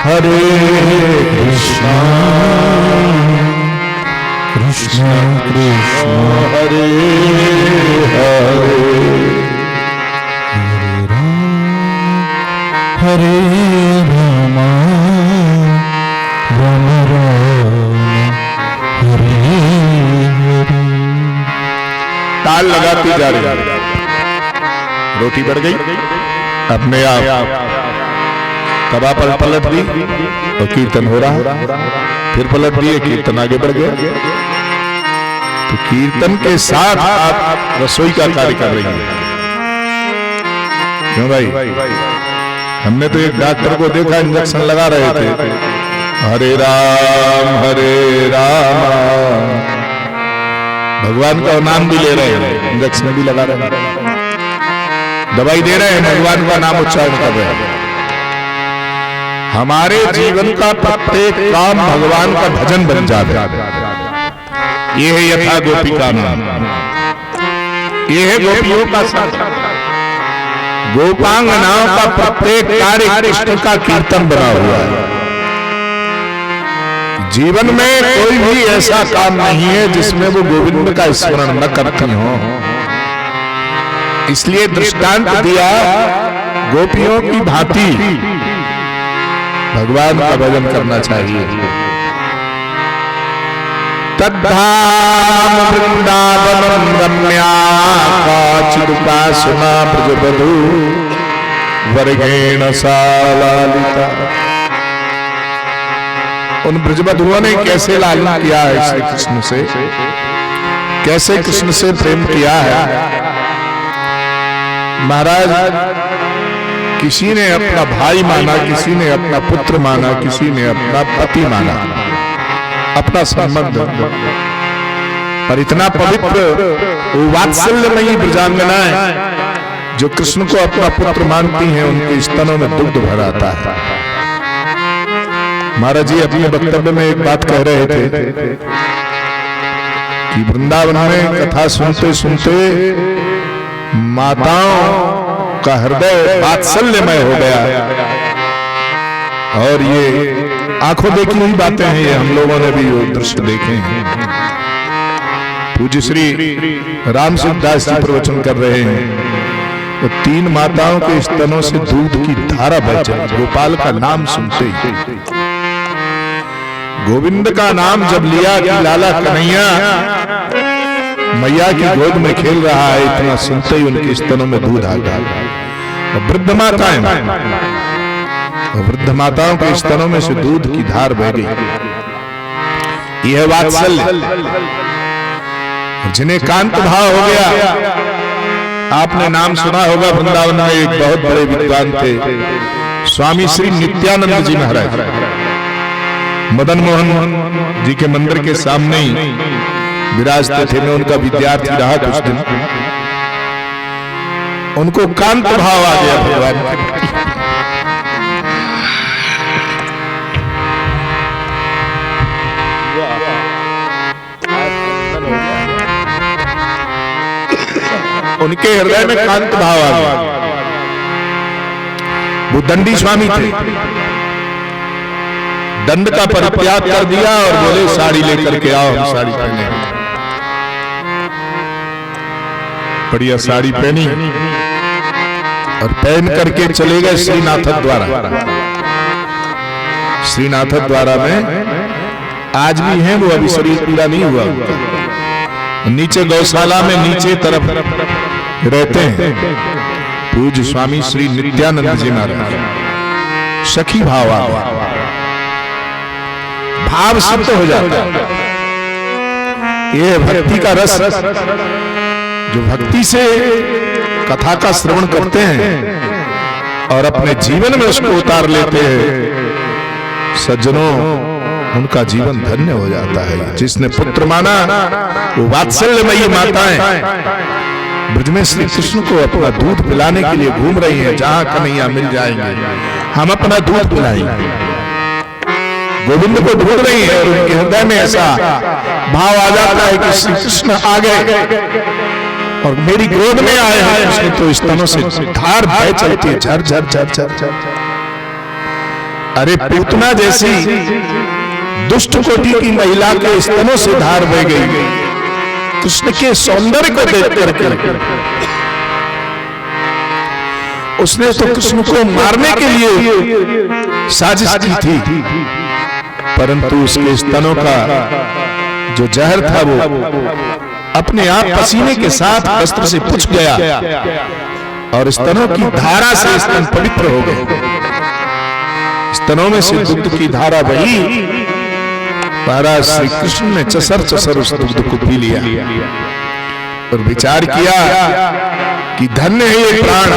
हरे कृष्ण कृष्ण कृष्ण हरे हरे, हरे राम राम राम हरे हरे। ताल लगाती जा रही, रोटी बढ़ गई अपने आप, तबा पर पलट दी और कीर्तन हो रहा, फिर पलट दिए, कीर्तन आगे बढ़ गया। तो कीर्तन के साथ आप रसोई का कार्य कर रही हैं। क्यों भाई? हमने तो एक डॉक्टर को देखा इंजेक्शन लगा रहे थे, हरे राम भगवान का नाम भी ले रहे हैं, इंजेक्शन भी लगा रहे हैं, दवाई दे रहे हैं, भगवान का नाम उच्चारण कर रहे हैं। हमारे जीवन का प्रत्येक काम भगवान का भजन बन जाता है। ये है यथा गोपिका नाम, ये है गोपियों का साथ। गोपांगनाओं का प्रत्येक कार्य कृष्ण का कीर्तन बना हुआ है। जीवन में कोई भी ऐसा काम नहीं है जिसमें वो गोविंद का स्मरण न करती हो। इसलिए दृष्टांत दिया, गोपियों की भांति भगवान का भजन करना चाहिए। तद्धाम वृंदावनम रम्या काचिदुपासना ब्रजवधू वर्गेण सा लालिता। उन ब्रजवधुओं ने कैसे लालन किया है श्री कृष्ण से, कैसे कृष्ण से प्रेम किया है, महाराज किसी ने अपना भाई माना, किसी ने अपना पुत्र माना, किसी ने अपना पति माना, अपना संबंध, पर इतना पवित्र वो वात्सल्यमयी ब्रजांगनाएं जो कृष्ण को अपना पुत्र मानती हैं, उनके स्तनों में दुग्ध भर आता है। महाराज जी अपने वक्तव्य में एक बात कह रहे थे कि वृंदावन में कथा सुनते सुनते माताओं का हृदय वात्सल्यमय हो गया, और ये आंखों देखी हुई बातें हैं, ये हम लोगों ने भी वो दृश्य देखे हैं। पूज्य श्री राम सिंहदास जी प्रवचन कर रहे हैं, तो 3 माताओं के स्तनों से दूध की धारा बह चली। गोपाल का नाम सुनते ही, गोविंद का नाम जब लिया कि लाला कन्हैया मैया की गोद में खेल रहा है, इतना सुनते ही उनके स्तनों में दूध आ गया। वृद्ध माताएं, वृद्ध माताओं के स्तनों में से दूध की धार बह गई। यह वात्सल्य, जिन्हें कांत भाव हो गया। आपने नाम सुना होगा, वृंदावन में एक बहुत बड़े विद्वान थे, स्वामी श्री नित्यानंद जी महाराज। मदन मोहन जी के मंदिर के सामने ही विराजते थे। मैं उनका विद्यार्थी रहा कुछ दिन। उनको कांत भाव आ गया भगवान के। उनके हृदय में कांत भाव आ गया। वो दंडी स्वामी थे, दंड का परित्याग कर दिया और बोले साड़ी लेकर के आओ, हम साड़ी पहने। बढ़िया साड़ी पहनी और पहन करके चले गए श्रीनाथ द्वारा। श्रीनाथ द्वारा में आज भी हैं वो, अभी शरीर पूरा नहीं हुआ। नीचे गौशाला में नीचे तरफ रहते हैं पूज्य स्वामी श्री नित्यानंद जी महाराज। सखी भाव आ गया, भाव सिद्ध हो जाता है। ये भक्ति का रस, जो भक्ति से कथा का श्रवण करते हैं और अपने जीवन में उसको उतार लेते हैं, सज्जनों उनका जीवन धन्य हो जाता है। जिसने पुत्र माना वो वात्सल्यमयी माताएं ब्रज में श्री कृष्ण को अपना दूध पिलाने के लिए घूम रही हैं। जहां कन्हैया मिल जाएंगे हम अपना दूध पिलाएंगे, गोविंद को ढूंढ रही है। और उनके हृदय में ऐसा भाव आ जाता है कि श्री कृष्ण आ गए और मेरी गोद में आए हैं। उसने तो स्तनों से धार बह चलती है, झर झर झर झर झर। अरे पूतना जैसी दुष्ट कोटि की महिला के स्तनों से धार बह गई कृष्ण के सौंदर्य को देख करके। उसने तो कृष्ण को मारने के लिए साजिश की थी, परंतु उसके स्तनों का जो जहर था वो अपने आप पसीने के साथ वस्त्र से पुछ गया और स्तनों की धारा से स्तन पवित्र हो गए। स्तनों में से दुग्ध की धारा बही। महाराज श्री कृष्ण ने चसर चसर उस दुग्ध को पी लिया और विचार किया कि धन्य है ये प्राण,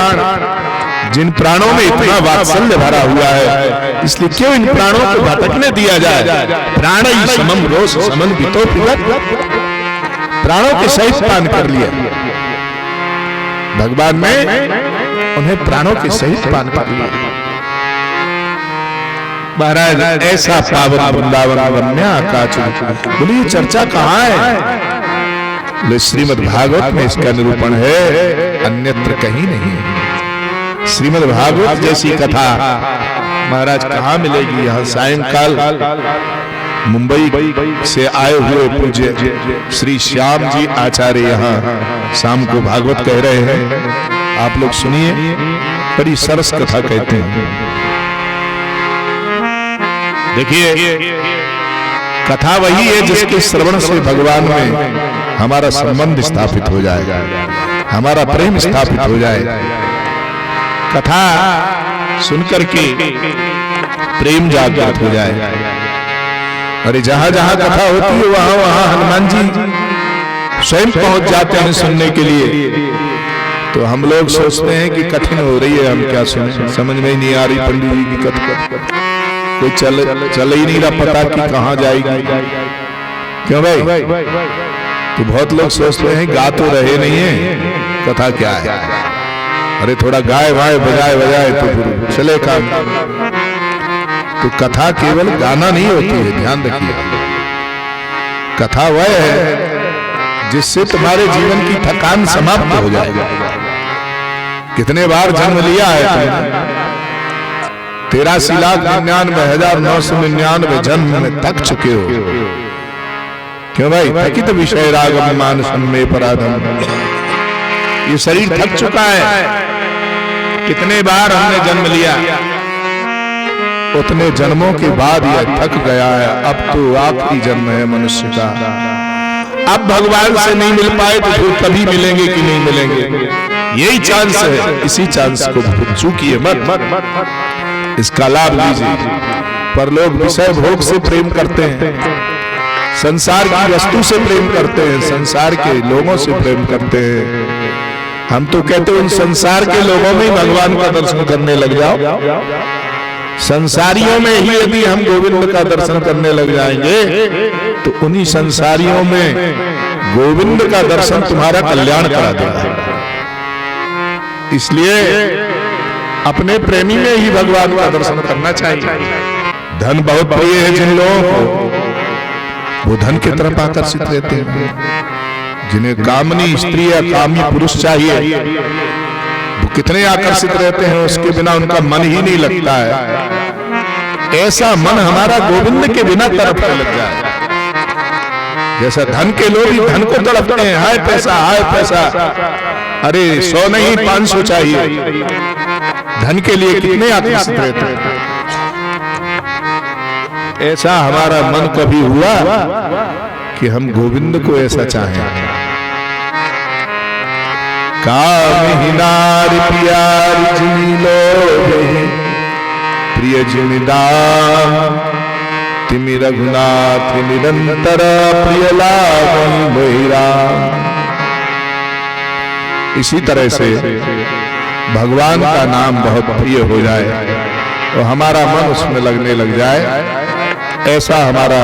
जिन प्राणों में इतना वात्सल्य भरा हुआ है, इसलिए क्यों इन प्राणों को भटकने दिया जाए। प्राण ही समम रोष समन बितो पिबत, प्राणों के सहित पान कर लिया। भगवान ने उन्हें प्राणों के सहित पान कर लिया। महाराज ऐसा पावन वृंदावन रम्या काचु। बोलिए चर्चा कहाँ है? श्रीमद् भागवत में इसका निरूपण है, अन्यत्र कहीं नहीं है। श्रीमद् भागवत जैसी कथा महाराज कहाँ मिलेगी? यहाँ सायंकाल मुंबई से आए हुए पूज्य श्री श्याम जी आचार्य यहाँ शाम को भागवत कह रहे हैं। आप लोग सुनिए, बड़ी सरस कथा कहते हैं। देखिए कथा वही है जिसके श्रवण से भगवान में हमारा संबंध स्थापित हो जाए, हमारा प्रेम स्थापित हो जाए। कथा सुनकर के प्रेम जागृत हो जाए। अरे जहां जहां कथा होती है वहां वहां हनुमान जी स्वयं पहुंच जाते हैं सुनने के लिए। तो हम लोग सोचते हैं कि कठिन हो रही है, हम क्या सुने, समझ में ही नहीं आ रही पंडित जी की कथा, कोई चल ही नहीं रहा पता कि कहाँ जाएगी। क्यों भाई? तो बहुत लोग सोचते हैं गा तो रहे नहीं है, कथा क्या है, अरे थोड़ा गाए वाए बजाए तो फिर चले काम। तो कथा केवल गाना नहीं होती है, ध्यान रखिए। कथा वह है जिससे तुम्हारे जीवन की थकान समाप्त हो जाए। कितने बार जन्म लिया है तुमने? 83,99,999 जन्म में थक चुके हो। क्यों भाई? थकित विषय रागम मानसम में पराधम, ये शरीर थक चुका है। कितने बार हमने जन्म लिया, उतने जन्मों के बाद यह थक गया है। अब तो आखिरी जन्म है मनुष्य का। अब भगवान से नहीं मिल पाए तो फिर कभी मिलेंगे कि नहीं मिलेंगे, यही चांस है। इसी चांस को चूकिए मत, इसका लाभ लीजिए। पर लोग विषय भोग से प्रेम करते हैं, संसार की वस्तु से प्रेम करते हैं, संसार के लोगों से प्रेम करते हैं। हम तो कहते हैं उन संसार के लोगों में ही भगवान का दर्शन करने लग जाओ। संसारियों में ही यदि हम गोविंद का दर्शन करने लग जाएंगे तो उन्हीं संसारियों में गोविंद का दर्शन तुम्हारा कल्याण करा देगा। इसलिए अपने प्रेमी में ही भगवान का दर्शन करना चाहिए। धन बहुत प्रिय है जिन लोगों को, वो धन की तरफ आकर्षित रहते हैं। जिन्हें कामनी स्त्री या कामी पुरुष चाहिए, वो कितने आकर्षित रहते हैं, उसके बिना उनका मन ही नहीं लगता है। ऐसा मन हमारा गोविंद के बिना तड़पने लग जाए। जैसा धन के लोग ही धन को तड़पते हैं, हाय पैसा, अरे 100 नहीं 500 चाहिए। धन के लिए कितने आकर्षित रहते हैं। ऐसा हमारा मन कभी हुआ कि हम गोविंद को ऐसा चाहें। कामहि नारी प्यारी जिनि लोभे, प्रिय जिनि दाम, तिमि रघुनाथ निरंतर प्रिय लागहि मोहि राम। इसी तरह से भगवान का नाम बहुत प्रिय हो जाए और हमारा मन उसमें लगने लग जाए, ऐसा हमारा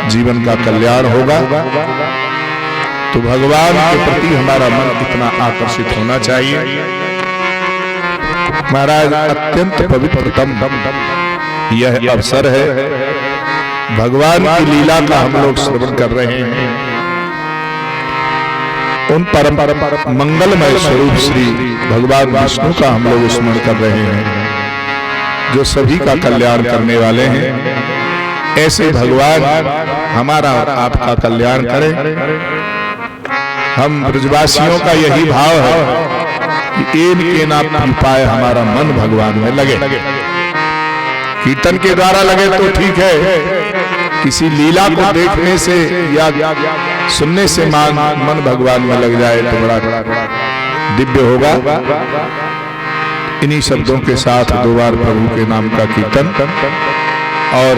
जीवन का कल्याण होगा। तो भगवान के प्रति हमारा मन कितना आकर्षित होना चाहिए। महाराज, अत्यंत पवित्रतम यह अवसर है, भगवान की लीला का हम लोग श्रवण कर रहे हैं। उन परम मंगलमय स्वरूप श्री भगवान विष्णु का हम लोग स्मरण कर रहे हैं, जो सभी का कल्याण करने वाले हैं। ऐसे भगवान हमारा और आपका कल्याण करें। हम ब्रजवासियों का यही भाव है कि एक के नाम पाए हमारा मन भगवान में लगे। कीर्तन के द्वारा लगे तो ठीक है, किसी लीला को देखने से या सुनने से मन भगवान में लग जाए तो बड़ा दिव्य होगा। इन्हीं शब्दों के साथ 2 बार प्रभु के नाम का कीर्तन और